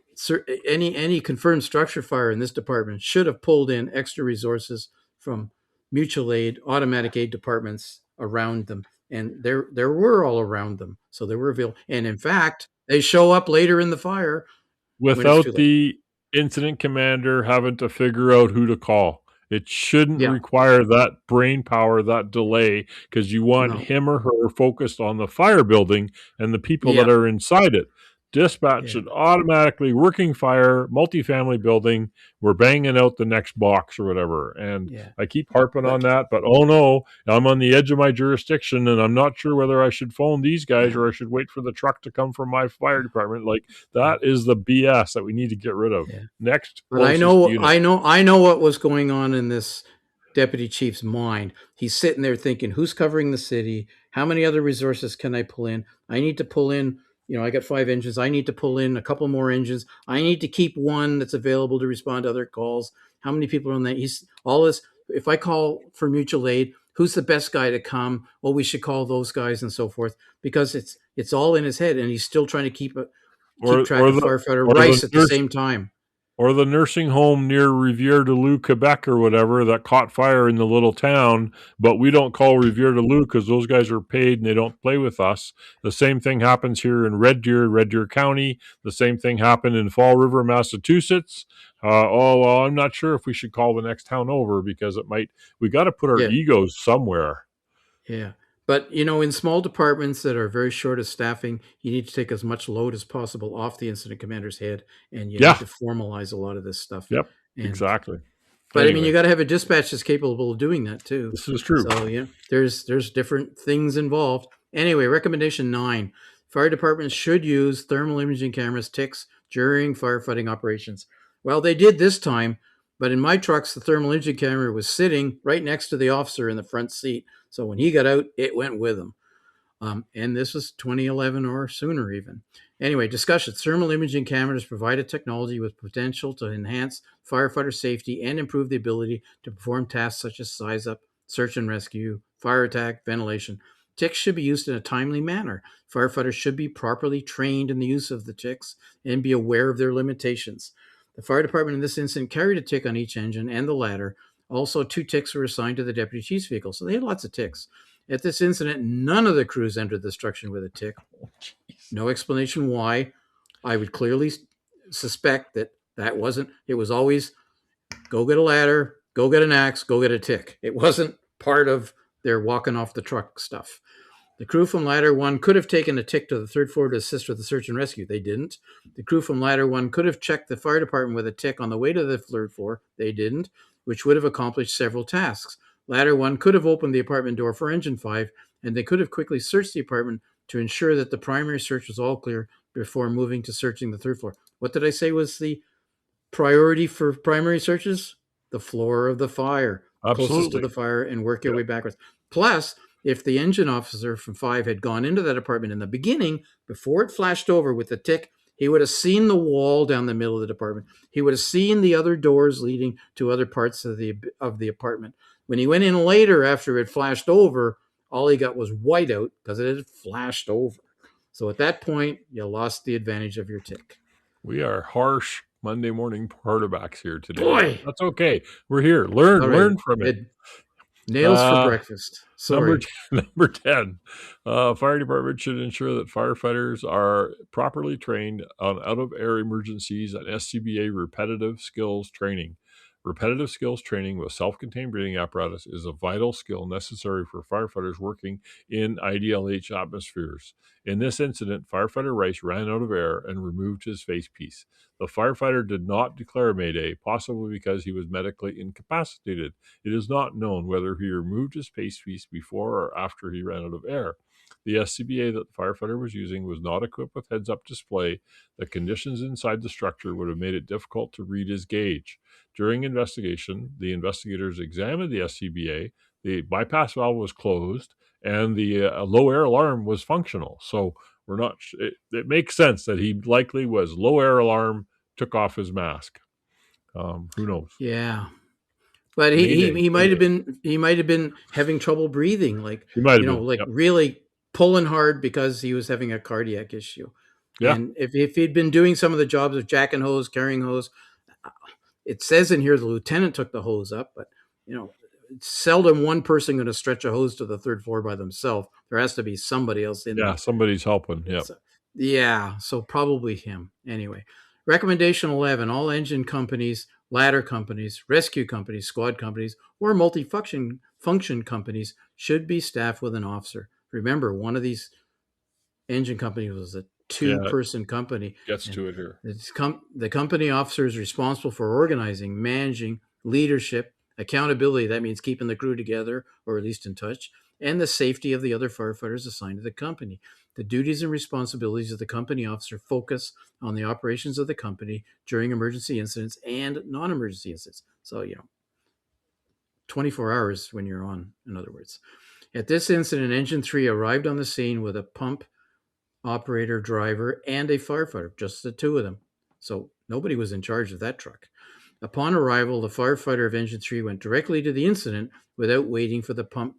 confirmed structure fire in this department should have pulled in extra resources from mutual aid, automatic aid departments around them, and there were all around them, so they were available. And in fact, they show up later in the fire without the incident commander having to figure out who to call. It shouldn't require that brain power, that delay, because you want him or her focused on the fire building and the people that are inside it. Dispatch should automatically working fire, multifamily building, we're banging out the next box or whatever. And I keep harping on that, but oh no, I'm on the edge of my jurisdiction and I'm not sure whether I should phone these guys or I should wait for the truck to come from my fire department. Like, that is the BS that we need to get rid of. Next. But I know what was going on in this deputy chief's mind. He's sitting there thinking, who's covering the city? How many other resources can I pull in? I need to pull in, I got 5 engines. I need to pull in a couple more engines. I need to keep one that's available to respond to other calls. How many people are on that? He's all this. If I call for mutual aid, who's the best guy to come? Well, we should call those guys and so forth, because it's all in his head, and he's still trying to keep track of firefighter Rice at the same time. Or the nursing home near Rivière-du-Loup, Quebec or whatever, that caught fire in the little town, but we don't call Rivière-du-Loup because those guys are paid and they don't play with us. The same thing happens here in Red Deer County. The same thing happened in Fall River, Massachusetts. I'm not sure if we should call the next town over, because we got to put our egos somewhere. Yeah. But, in small departments that are very short of staffing, you need to take as much load as possible off the incident commander's head, and you need to formalize a lot of this stuff. Yep, exactly. But anyway, you got to have a dispatch that's capable of doing that too. This is true. So, there's different things involved. Anyway, recommendation 9: fire departments should use thermal imaging cameras, TICs, during firefighting operations. Well, they did this time, but in my trucks, the thermal imaging camera was sitting right next to the officer in the front seat. So when he got out, it went with him. And this was 2011 or sooner even. Anyway, discussion. Thermal imaging cameras provide a technology with potential to enhance firefighter safety and improve the ability to perform tasks such as size up, search and rescue, fire attack, ventilation. Ticks should be used in a timely manner. Firefighters should be properly trained in the use of the ticks and be aware of their limitations. The fire department in this incident carried a tick on each engine and the ladder. Also, 2 ticks were assigned to the deputy chief's vehicle, so they had lots of ticks. At this incident, none of the crews entered the structure with a tick. No explanation why. I would clearly suspect that wasn't. It was always go get a ladder, go get an axe, go get a tick. It wasn't part of their walking off the truck stuff. The crew from Ladder 1 could have taken a tick to the 3rd floor to assist with the search and rescue. They didn't. The crew from Ladder 1 could have checked the fire department with a tick on the way to the 3rd floor. They didn't, which would have accomplished several tasks. Ladder 1 could have opened the apartment door for Engine 5, and they could have quickly searched the apartment to ensure that the primary search was all clear before moving to searching the 3rd floor. What did I say was the priority for primary searches? The floor of the fire, closest to the fire, and work your way backwards. Plus, if the engine officer from 5 had gone into that apartment in the beginning, before it flashed over with the tick, he would have seen the wall down the middle of the apartment. He would have seen the other doors leading to other parts of the apartment. When he went in later after it flashed over, all he got was whiteout because it had flashed over. So at that point, you lost the advantage of your tick. We are harsh Monday morning quarterbacks here today. Boy! That's okay. We're here. Learn from it. Nails for breakfast. Sorry. Number 10. Fire department should ensure that firefighters are properly trained on out-of-air emergencies and SCBA repetitive skills training. Repetitive skills training with self-contained breathing apparatus is a vital skill necessary for firefighters working in IDLH atmospheres. In this incident, firefighter Rice ran out of air and removed his face piece. The firefighter did not declare Mayday, possibly because he was medically incapacitated. It is not known whether he removed his face piece before or after he ran out of air. The SCBA that the firefighter was using was not equipped with heads-up display. The conditions inside the structure would have made it difficult to read his gauge. During investigation, the investigators examined the SCBA. The bypass valve was closed, and the low air alarm was functional. So we're not. It makes sense that he likely was low air alarm, took off his mask. Who knows? Yeah. But he might have been having trouble breathing, like really pulling hard because he was having a cardiac issue. Yeah. And if he'd been doing some of the jobs of jacking hose, carrying hose, it says in here the lieutenant took the hose up, but it's seldom one person going to stretch a hose to the 3rd floor by themselves. There has to be somebody else in there. Yeah, somebody's helping. Yeah. So probably him. Anyway, recommendation 11: all engine companies, ladder companies, rescue companies, squad companies, or multifunction companies should be staffed with an officer. Remember, one of these engine companies was a 2-person company. Gets to it here. The company officer is responsible for organizing, managing, leadership, accountability. That means keeping the crew together, or at least in touch, and the safety of the other firefighters assigned to the company. The duties and responsibilities of the company officer focus on the operations of the company during emergency incidents and non-emergency incidents. So, 24 hours when you're on, in other words. At this incident, Engine 3 arrived on the scene with a pump operator, driver, and a firefighter, just the 2 of them. So nobody was in charge of that truck. Upon arrival, the firefighter of Engine 3 went directly to the incident without waiting for the pump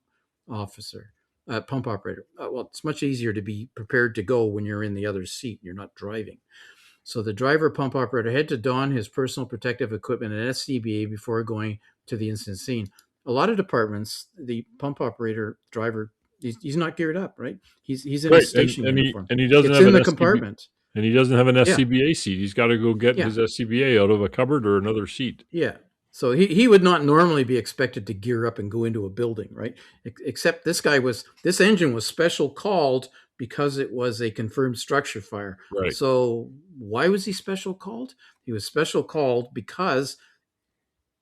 operator. Well, it's much easier to be prepared to go when you're in the other seat. You're not driving. So the driver pump operator had to don his personal protective equipment and SCBA before going to the incident scene. A lot of departments, the pump operator driver, he's not geared up, right? He's in a station uniform. And he doesn't it's have in an the compartment. And he doesn't have an SCBA seat. He's got to go get his SCBA out of a cupboard or another seat. Yeah. So he would not normally be expected to gear up and go into a building, right? Except this engine was special called because it was a confirmed structure fire. Right. So why was he special called? He was special called because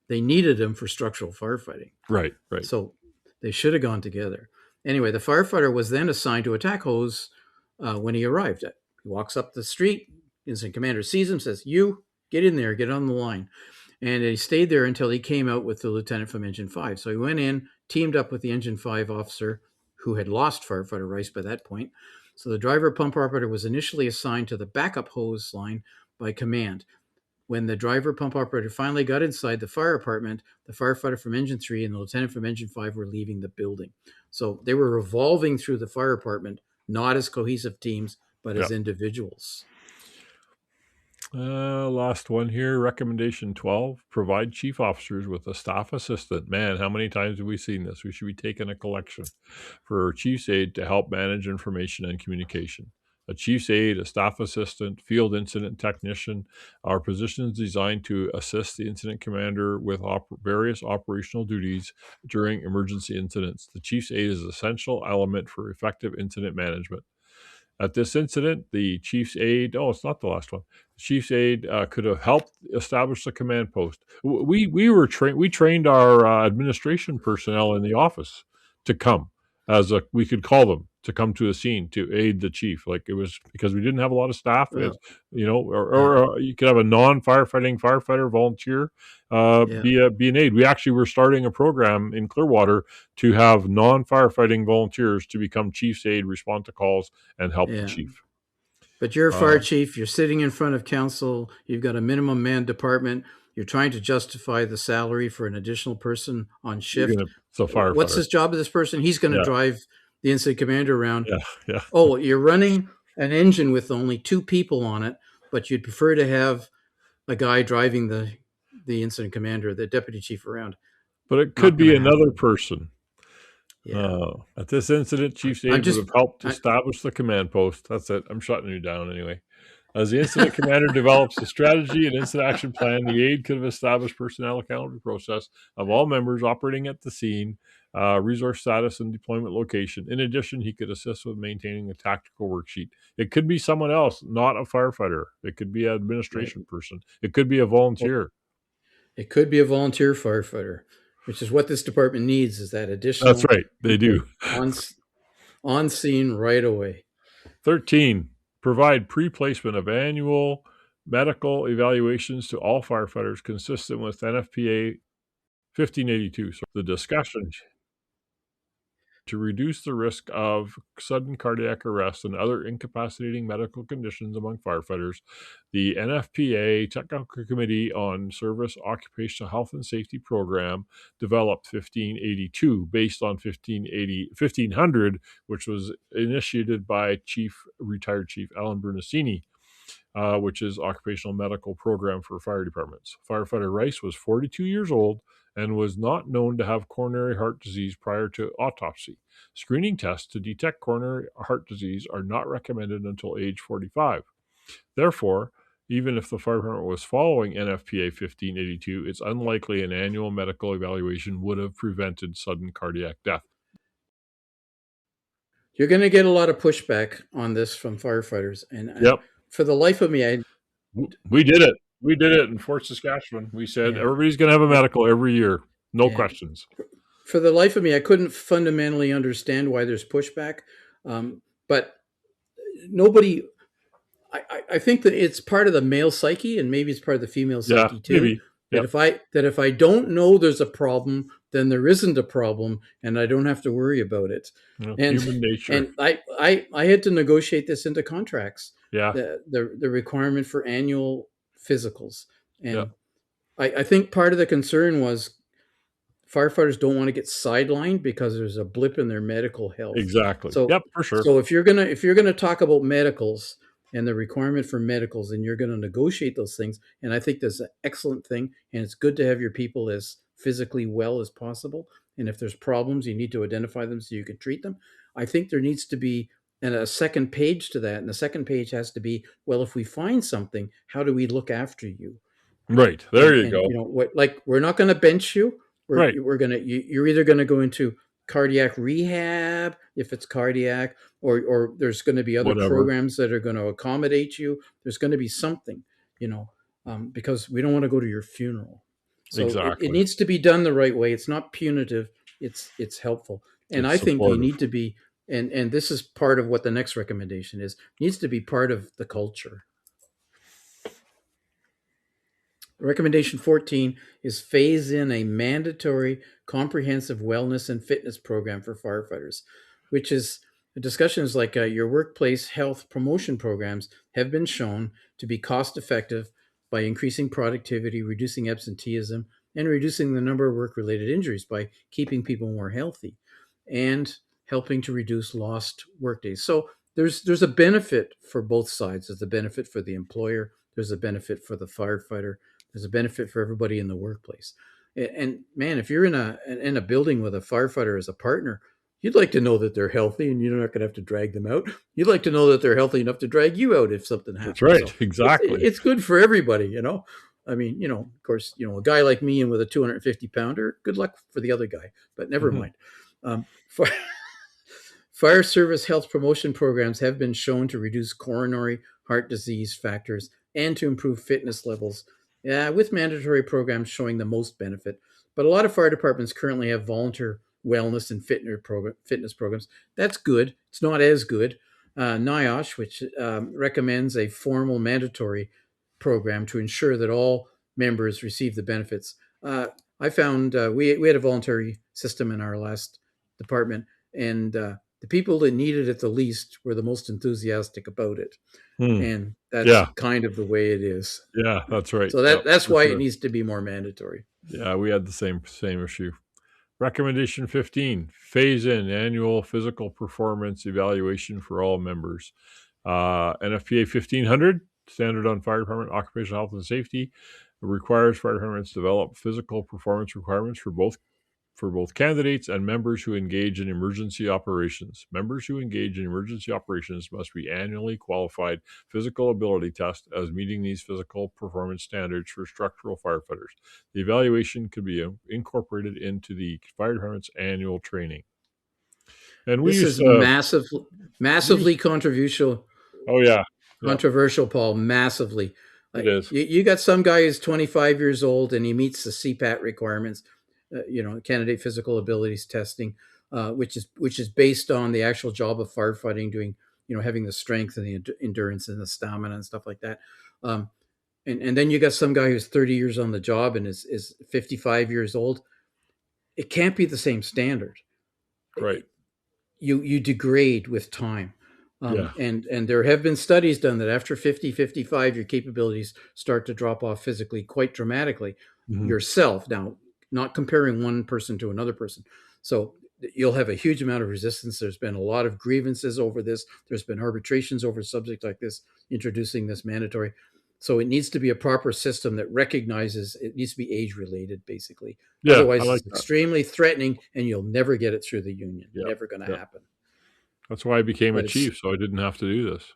they needed him for structural firefighting. Right. So they should have gone together. Anyway, the firefighter was then assigned to attack hose when he arrived. He walks up the street, incident commander sees him, says, "You, get in there, get on the line." And he stayed there until he came out with the lieutenant from Engine 5. So he went in, teamed up with the Engine 5 officer, who had lost firefighter Rice by that point. So the driver pump operator was initially assigned to the backup hose line by command. when the driver pump operator finally got inside the fire apartment, the firefighter from engine 3 and the lieutenant from engine 5 were leaving the building. So they were revolving through the fire apartment, not as cohesive teams, but as individuals. Last one here. Recommendation 12, provide chief officers with a staff assistant. Man, how many times have we seen this? We should be taking a collection for chief's aide to help manage information and communication. A chief's aide, a staff assistant, field incident technician are positions designed to assist the incident commander with various operational duties during emergency incidents. The chief's aide is an essential element for effective incident management. At this incident, the chief's aide, it's not the last one. The chief's aide could have helped establish the command post. We trained our administration personnel in the office to come we could call them to come to a scene to aid the chief. Like, it was because we didn't have a lot of staff, or you could have a non-firefighting firefighter volunteer be an aide. We actually were starting a program in Clearwater to have non-firefighting volunteers to become chief's aide, respond to calls, and help the chief. But you're a fire chief. You're sitting in front of council. You've got a minimum man department. You're trying to justify the salary for an additional person on shift. So firefighter. What's his job of this person? He's going to drive the incident commander around. Yeah. Oh, you're running an engine with only 2 people on it, but you'd prefer to have a guy driving the incident commander, the deputy chief, around. But it could be another person. At this incident, chief's aide would have helped establish the command post. That's it. I'm shutting you down anyway. As the incident commander develops a strategy and incident action plan, the aide could have established personnel accountability process of all members operating at the scene, resource status, and deployment location. In addition, he could assist with maintaining a tactical worksheet. It could be someone else, not a firefighter. It could be an administration person. It could be a volunteer. It could be a volunteer firefighter, which is what this department needs, is that additional. That's right. They do. On scene right away. 13, provide pre-placement of annual medical evaluations to all firefighters consistent with NFPA 1582. So the discussion to reduce the risk of sudden cardiac arrest and other incapacitating medical conditions among firefighters, the NFPA Technical Committee on Service Occupational Health and Safety Program developed 1582 based on 1500, which was initiated by retired Chief Alan Bernasini, which is Occupational Medical Program for Fire Departments. Firefighter Rice was 42 years old and was not known to have coronary heart disease prior to autopsy. Screening tests to detect coronary heart disease are not recommended until age 45. Therefore, even if the fire department was following NFPA 1582, it's unlikely an annual medical evaluation would have prevented sudden cardiac death. You're going to get a lot of pushback on this from firefighters. And for the life of me, we did it. We did it in Fort Saskatchewan. We said everybody's going to have a medical every year. No questions. For the life of me, I couldn't fundamentally understand why there's pushback. But nobody, I think that it's part of the male psyche, and maybe it's part of the female psyche too. Maybe. That if I don't know there's a problem, then there isn't a problem, and I don't have to worry about it. Human nature. And I had to negotiate this into contracts. Yeah. The requirement for annual physicals. And I think part of the concern was firefighters don't want to get sidelined because there's a blip in their medical health. Exactly. So, for sure. So if you're gonna talk about medicals and the requirement for medicals, and you're going to negotiate those things, and I think that's an excellent thing, and it's good to have your people as physically well as possible. And if there's problems, you need to identify them so you can treat them. I think there needs to be a second page to that, and the second page has to be, well, if we find something, how do we look after you? Right. There you go. You know, we're not going to bench you. You're either going to go into cardiac rehab if it's cardiac, or there's going to be other programs that are going to accommodate you. There's going to be something, because we don't want to go to your funeral. So it needs to be done the right way. It's not punitive. It's helpful. And I think you need to be, and this is part of what the next recommendation is, needs to be part of the culture. Recommendation 14 is phase in a mandatory comprehensive wellness and fitness program for firefighters, which is the discussion is like your workplace health promotion programs have been shown to be cost effective by increasing productivity, reducing absenteeism, and reducing the number of work-related injuries by keeping people more healthy and helping to reduce lost workdays. So there's a benefit for both sides. There's a benefit for the employer. There's a benefit for the firefighter. There's a benefit for everybody in the workplace. And man, if you're in a building with a firefighter as a partner, you'd like to know that they're healthy and you're not going to have to drag them out. You'd like to know that they're healthy enough to drag you out if something happens. That's right. So Exactly. it's good for everybody, you know. I mean, you know, of course, you know, a guy like me and with a 250 pounder, good luck for the other guy, but never mind. Fire service health promotion programs have been shown to reduce coronary heart disease factors and to improve fitness levels, with mandatory programs showing the most benefit. But a lot of fire departments currently have volunteer wellness and fitness programs. That's good. It's not as good. NIOSH, which recommends a formal mandatory program to ensure that all members receive the benefits. I found we had a voluntary system in our last department, and the people that needed it the least were the most enthusiastic about it. And that's kind of the way it is. Yeah, that's right. So that's why it needs to be more mandatory. Yeah, we had the same issue. Recommendation 15, phase in annual physical performance evaluation for all members. NFPA 1500, Standard on Fire Department Occupational Health and Safety, requires fire departments to develop physical performance requirements for both candidates and members who engage in emergency operations. Members who engage in emergency operations must be annually qualified physical ability test as meeting these physical performance standards for structural firefighters. The evaluation could be incorporated into the fire department's annual training. And this is massively controversial. Oh, yeah. Controversial, Paul, massively. It is. You got some guy who's 25 years old and he meets the CPAT requirements, candidate physical abilities testing, which is based on the actual job of firefighting, doing, having the strength and the endurance and the stamina and stuff like that. And then you got some guy who's 30 years on the job and is 55 years old. It can't be the same standard. Right. You degrade with time. And there have been studies done that after 50, 55, your capabilities start to drop off physically quite dramatically yourself. Now, not comparing one person to another person. So you'll have a huge amount of resistance. There's been a lot of grievances over this. There's been arbitrations over subjects like this, introducing this mandatory. So it needs to be a proper system that recognizes it needs to be age related, basically. Yeah, otherwise, it's extremely threatening and you'll never get it through the union. Never going to happen. That's why I became a chief, so I didn't have to do this.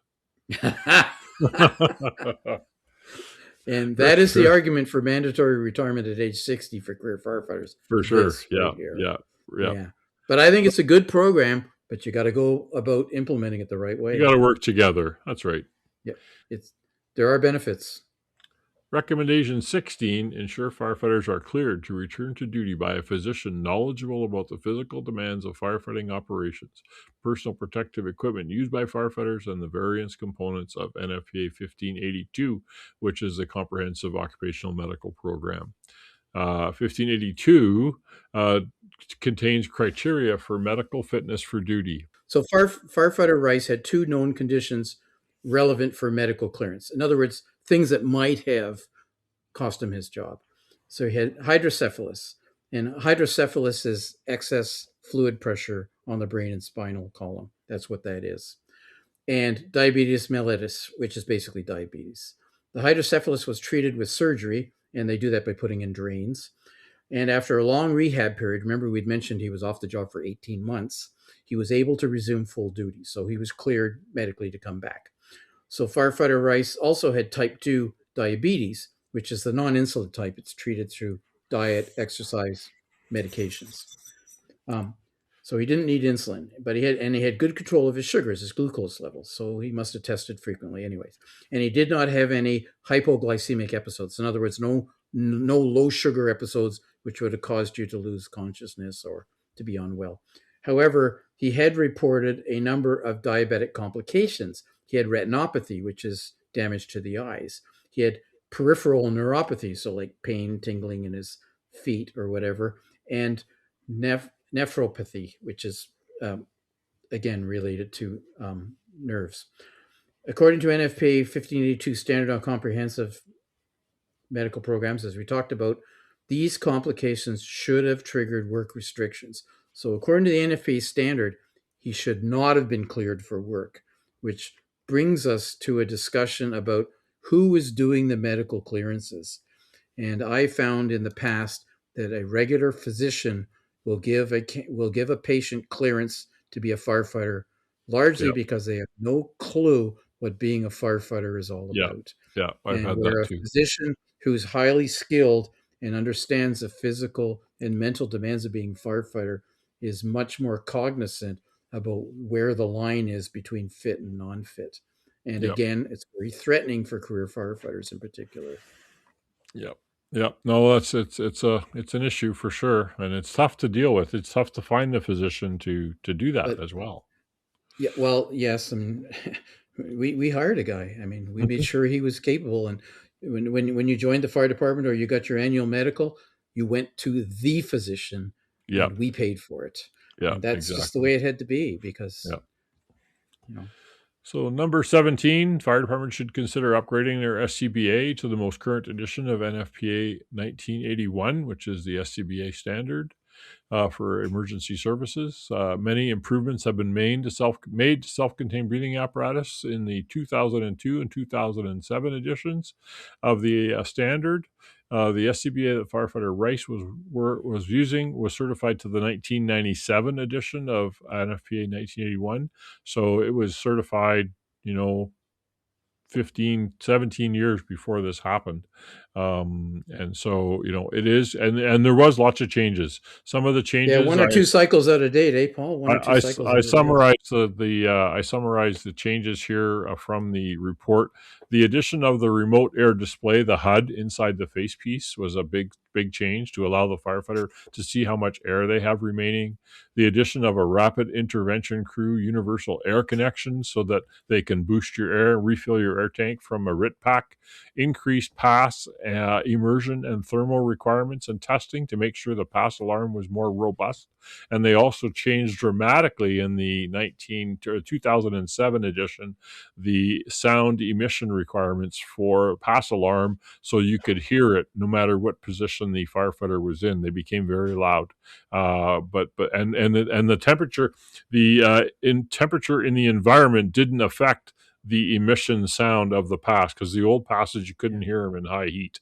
And that is the argument for mandatory retirement at age 60 for career firefighters. For sure. Yeah. But I think it's a good program, but you got to go about implementing it the right way. You got to work together. That's right. Yeah. There are benefits. Recommendation 16, ensure firefighters are cleared to return to duty by a physician knowledgeable about the physical demands of firefighting operations, personal protective equipment used by firefighters, and the various components of NFPA 1582, which is the Comprehensive Occupational Medical Program. 1582 contains criteria for medical fitness for duty. So firefighter Rice had two known conditions relevant for medical clearance. In other words, things that might have cost him his job. So he had hydrocephalus, and hydrocephalus is excess fluid pressure on the brain and spinal column. That's what that is. And diabetes mellitus, which is basically diabetes. The hydrocephalus was treated with surgery, and they do that by putting in drains. And after a long rehab period, remember we'd mentioned he was off the job for 18 months, he was able to resume full duty. So he was cleared medically to come back. So firefighter Rice also had type 2 diabetes, which is the non-insulin type. It's treated through diet, exercise, medications. So he didn't need insulin, but he had good control of his sugars, his glucose levels. So he must have tested frequently anyways. And he did not have any hypoglycemic episodes. In other words, no low sugar episodes, which would have caused you to lose consciousness or to be unwell. However, he had reported a number of diabetic complications. He had retinopathy, which is damage to the eyes. He had peripheral neuropathy, so like pain, tingling in his feet or whatever, and nephropathy, which is, again, related to nerves. According to NFPA 1582 Standard on Comprehensive medical programs, as we talked about, these complications should have triggered work restrictions. So according to the NFPA standard, he should not have been cleared for work, which brings us to a discussion about who is doing the medical clearances. And I found in the past that a regular physician will give a patient clearance to be a firefighter, largely Yeah. because they have no clue what being a firefighter is all Yeah. about. Yeah. I've And had that where a too. physician who's highly skilled and understands the physical and mental demands of being a firefighter is much more cognizant about where the line is between fit and non-fit. And Yep. again, it's very threatening for career firefighters in particular. Yep. Yep. No, it's an issue for sure, and it's tough to deal with. It's tough to find the physician to do that But as well. yeah, well, yes, and we hired a guy. I mean, we made sure he was capable. And when you joined the fire department or you got your annual medical, you went to the physician, Yep. and we paid for it. Yeah. And that's just the Exactly. way it had to be because Yeah. you know. So number 17, fire departments should consider upgrading their SCBA to the most current edition of NFPA 1981, which is the SCBA standard for emergency services. Many improvements have been made to self-contained breathing apparatus in the 2002 and 2007 editions of the standard. The SCBA that firefighter Rice was using was certified to the 1997 edition of NFPA 1981. So it was certified, 15, 17 years before this happened. And so, it is, and there was lots of changes. Some of the Yeah, changes one or two cycles out of date, eh, Paul? One or two cycles I out of date. summarized I summarized the changes here from the report. The addition of the remote air display, the HUD inside the facepiece, was a big change to allow the firefighter to see how much air they have remaining. The addition of a rapid intervention crew universal air connection so that they can boost your air, refill your air tank from a RIT pack, increased pass immersion and thermal requirements and testing to make sure the pass alarm was more robust. And they also changed dramatically in the 2007 edition the sound emission requirements for pass alarm so you could hear it no matter what position the firefighter was in. They became very loud. And the temperature, temperature in the environment didn't affect the emission sound of the pass, because the old passes you couldn't hear them in high heat.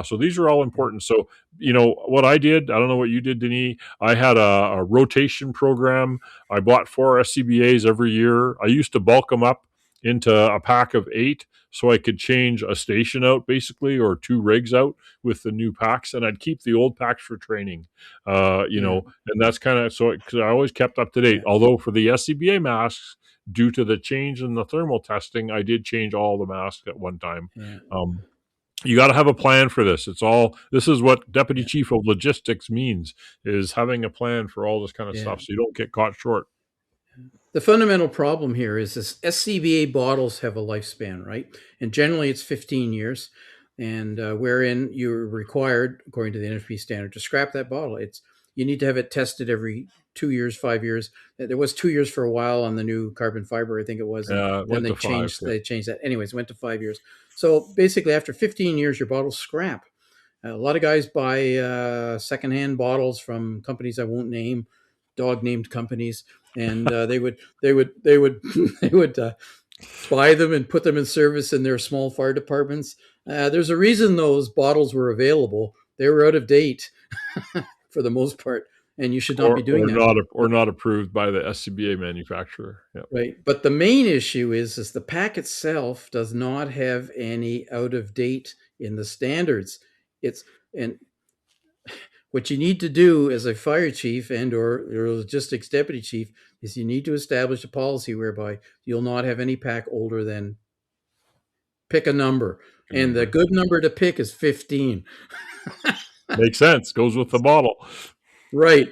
So these are all important. So what I did, I don't know what you did, Denis. I had a rotation program. I bought 4 SCBAs every year. I used to bulk them up into a pack of 8 so I could change a station out basically, or 2 rigs out with the new packs, and I'd keep the old packs for training. Yeah, And that's kind of so, because I always kept up to date. yeah, Although for the SCBA masks, due to the change in the thermal testing, I did change all the masks at one time. yeah, Um, you got to have a plan for this. This is what Deputy yeah, Chief of Logistics means, is having a plan for all this kind of yeah. stuff so you don't get caught short. The fundamental problem here is this SCBA bottles have a lifespan, right? And generally it's 15 years, and wherein you're required, according to the NFP standard, to scrap that bottle. You need to have it tested every 2 years, 5 years. There was 2 years for a while on the new carbon fiber, I think it was, and It then went to 5. Yeah. they changed that. Anyways, it went to 5 years. So basically, after 15 years, your bottle's scrap. A lot of guys buy secondhand bottles from companies I won't name, dog named companies, and they would they would buy them and put them in service in their small fire departments. There's a reason those bottles were available. They were out of date for the most part, and you should not be doing that. Or not approved by the SCBA manufacturer. Yeah. Right. But the main issue is the pack itself does not have any out of date in the standards. It's and what you need to do as a fire chief and or logistics deputy chief is you need to establish a policy whereby you'll not have any pack older than, pick a number. Good And the number. good number to pick is 15. Makes sense. Goes with the bottle. Right.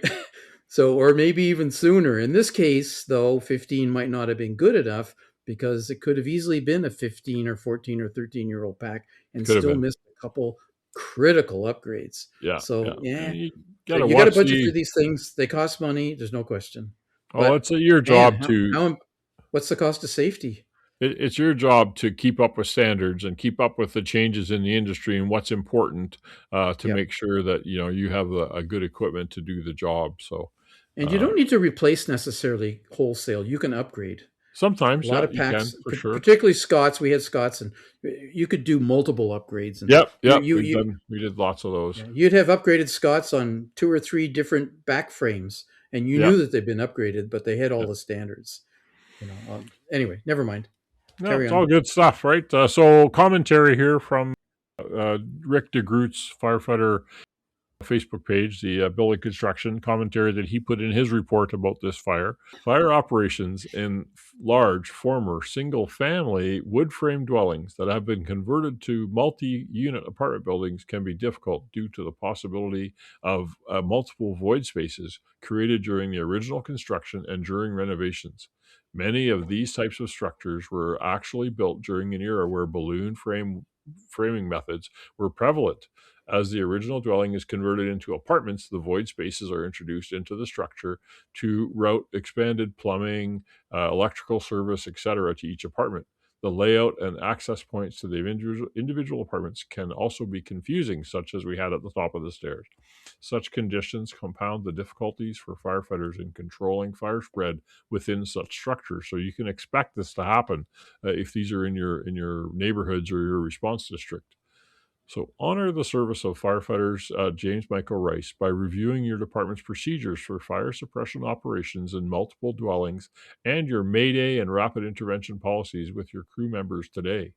So, or maybe even sooner. In this case, though, 15 might not have been good enough because it could have easily been a 15 or 14 or 13-year-old pack and Could have still been. missed a couple critical upgrades. Yeah. So, Yeah. yeah, You so gotta you got to watch budget for these things. They cost money. There's no question. But it's your man, job to. what's the cost of safety? It's your job to keep up with standards and keep up with the changes in the industry and what's important to Yep. make sure that you have a good equipment to do the job. So And you uh, don't need to replace necessarily wholesale. You can upgrade. A sometimes, lot yeah, of you can packs, for sure. particularly Scots. We had Scots, and you could do multiple upgrades. And Yep, you, yep. you, you We did lots of those. yeah, you'd have upgraded Scots on 2 or 3 different back frames, and you Yeah, knew that they'd been upgraded, but they had all yeah. the standards. Anyway, never mind. No, Carry it's on. all good stuff, right? So commentary here from Rick DeGroot's firefighter Facebook page, the building construction commentary that he put in his report about this fire. Fire operations in large former single family wood frame dwellings that have been converted to multi unit apartment buildings can be difficult due to the possibility of multiple void spaces created during the original construction and during renovations. Many of these types of structures were actually built during an era where framing methods were prevalent. As the original dwelling is converted into apartments, the void spaces are introduced into the structure to route expanded plumbing, electrical service, etc., to each apartment. The layout and access points to the individual apartments can also be confusing, such as we had at the top of the stairs. Such conditions compound the difficulties for firefighters in controlling fire spread within such structures. So you can expect this to happen if these are in your neighborhoods or your response district. So, honor the service of firefighters James Michael Rice by reviewing your department's procedures for fire suppression operations in multiple dwellings and your Mayday and rapid intervention policies with your crew members today.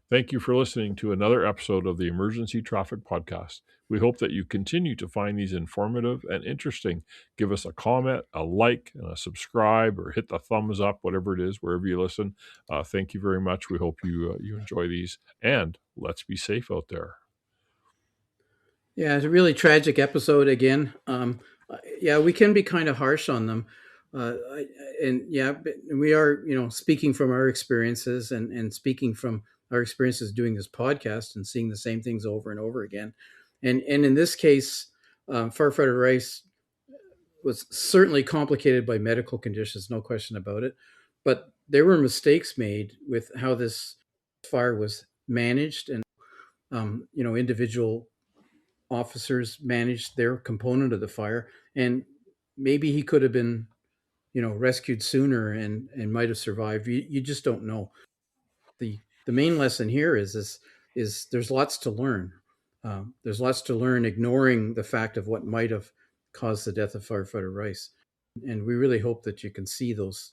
Thank you for listening to another episode of the Emergency Traffic Podcast. We hope that you continue to find these informative and interesting. Give us a comment, a like, and a subscribe, or hit the thumbs up, whatever it is, wherever you listen. Thank you very much. We hope you enjoy these, and let's be safe out there. Yeah, it's a really tragic episode again. Yeah, we can be kind of harsh on them, and yeah, we are, speaking from our experiences and speaking from our experiences doing this podcast and seeing the same things over and over again. And in this case, firefighter Rice was certainly complicated by medical conditions, no question about it. But there were mistakes made with how this fire was managed, and individual officers managed their component of the fire, and maybe he could have been rescued sooner and might have survived. You just don't know. The main lesson here is there's lots to learn. There's lots to learn, ignoring the fact of what might have caused the death of firefighter Rice. And we really hope that you can see those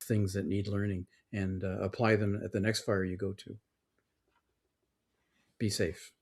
things that need learning and apply them at the next fire you go to. Be safe.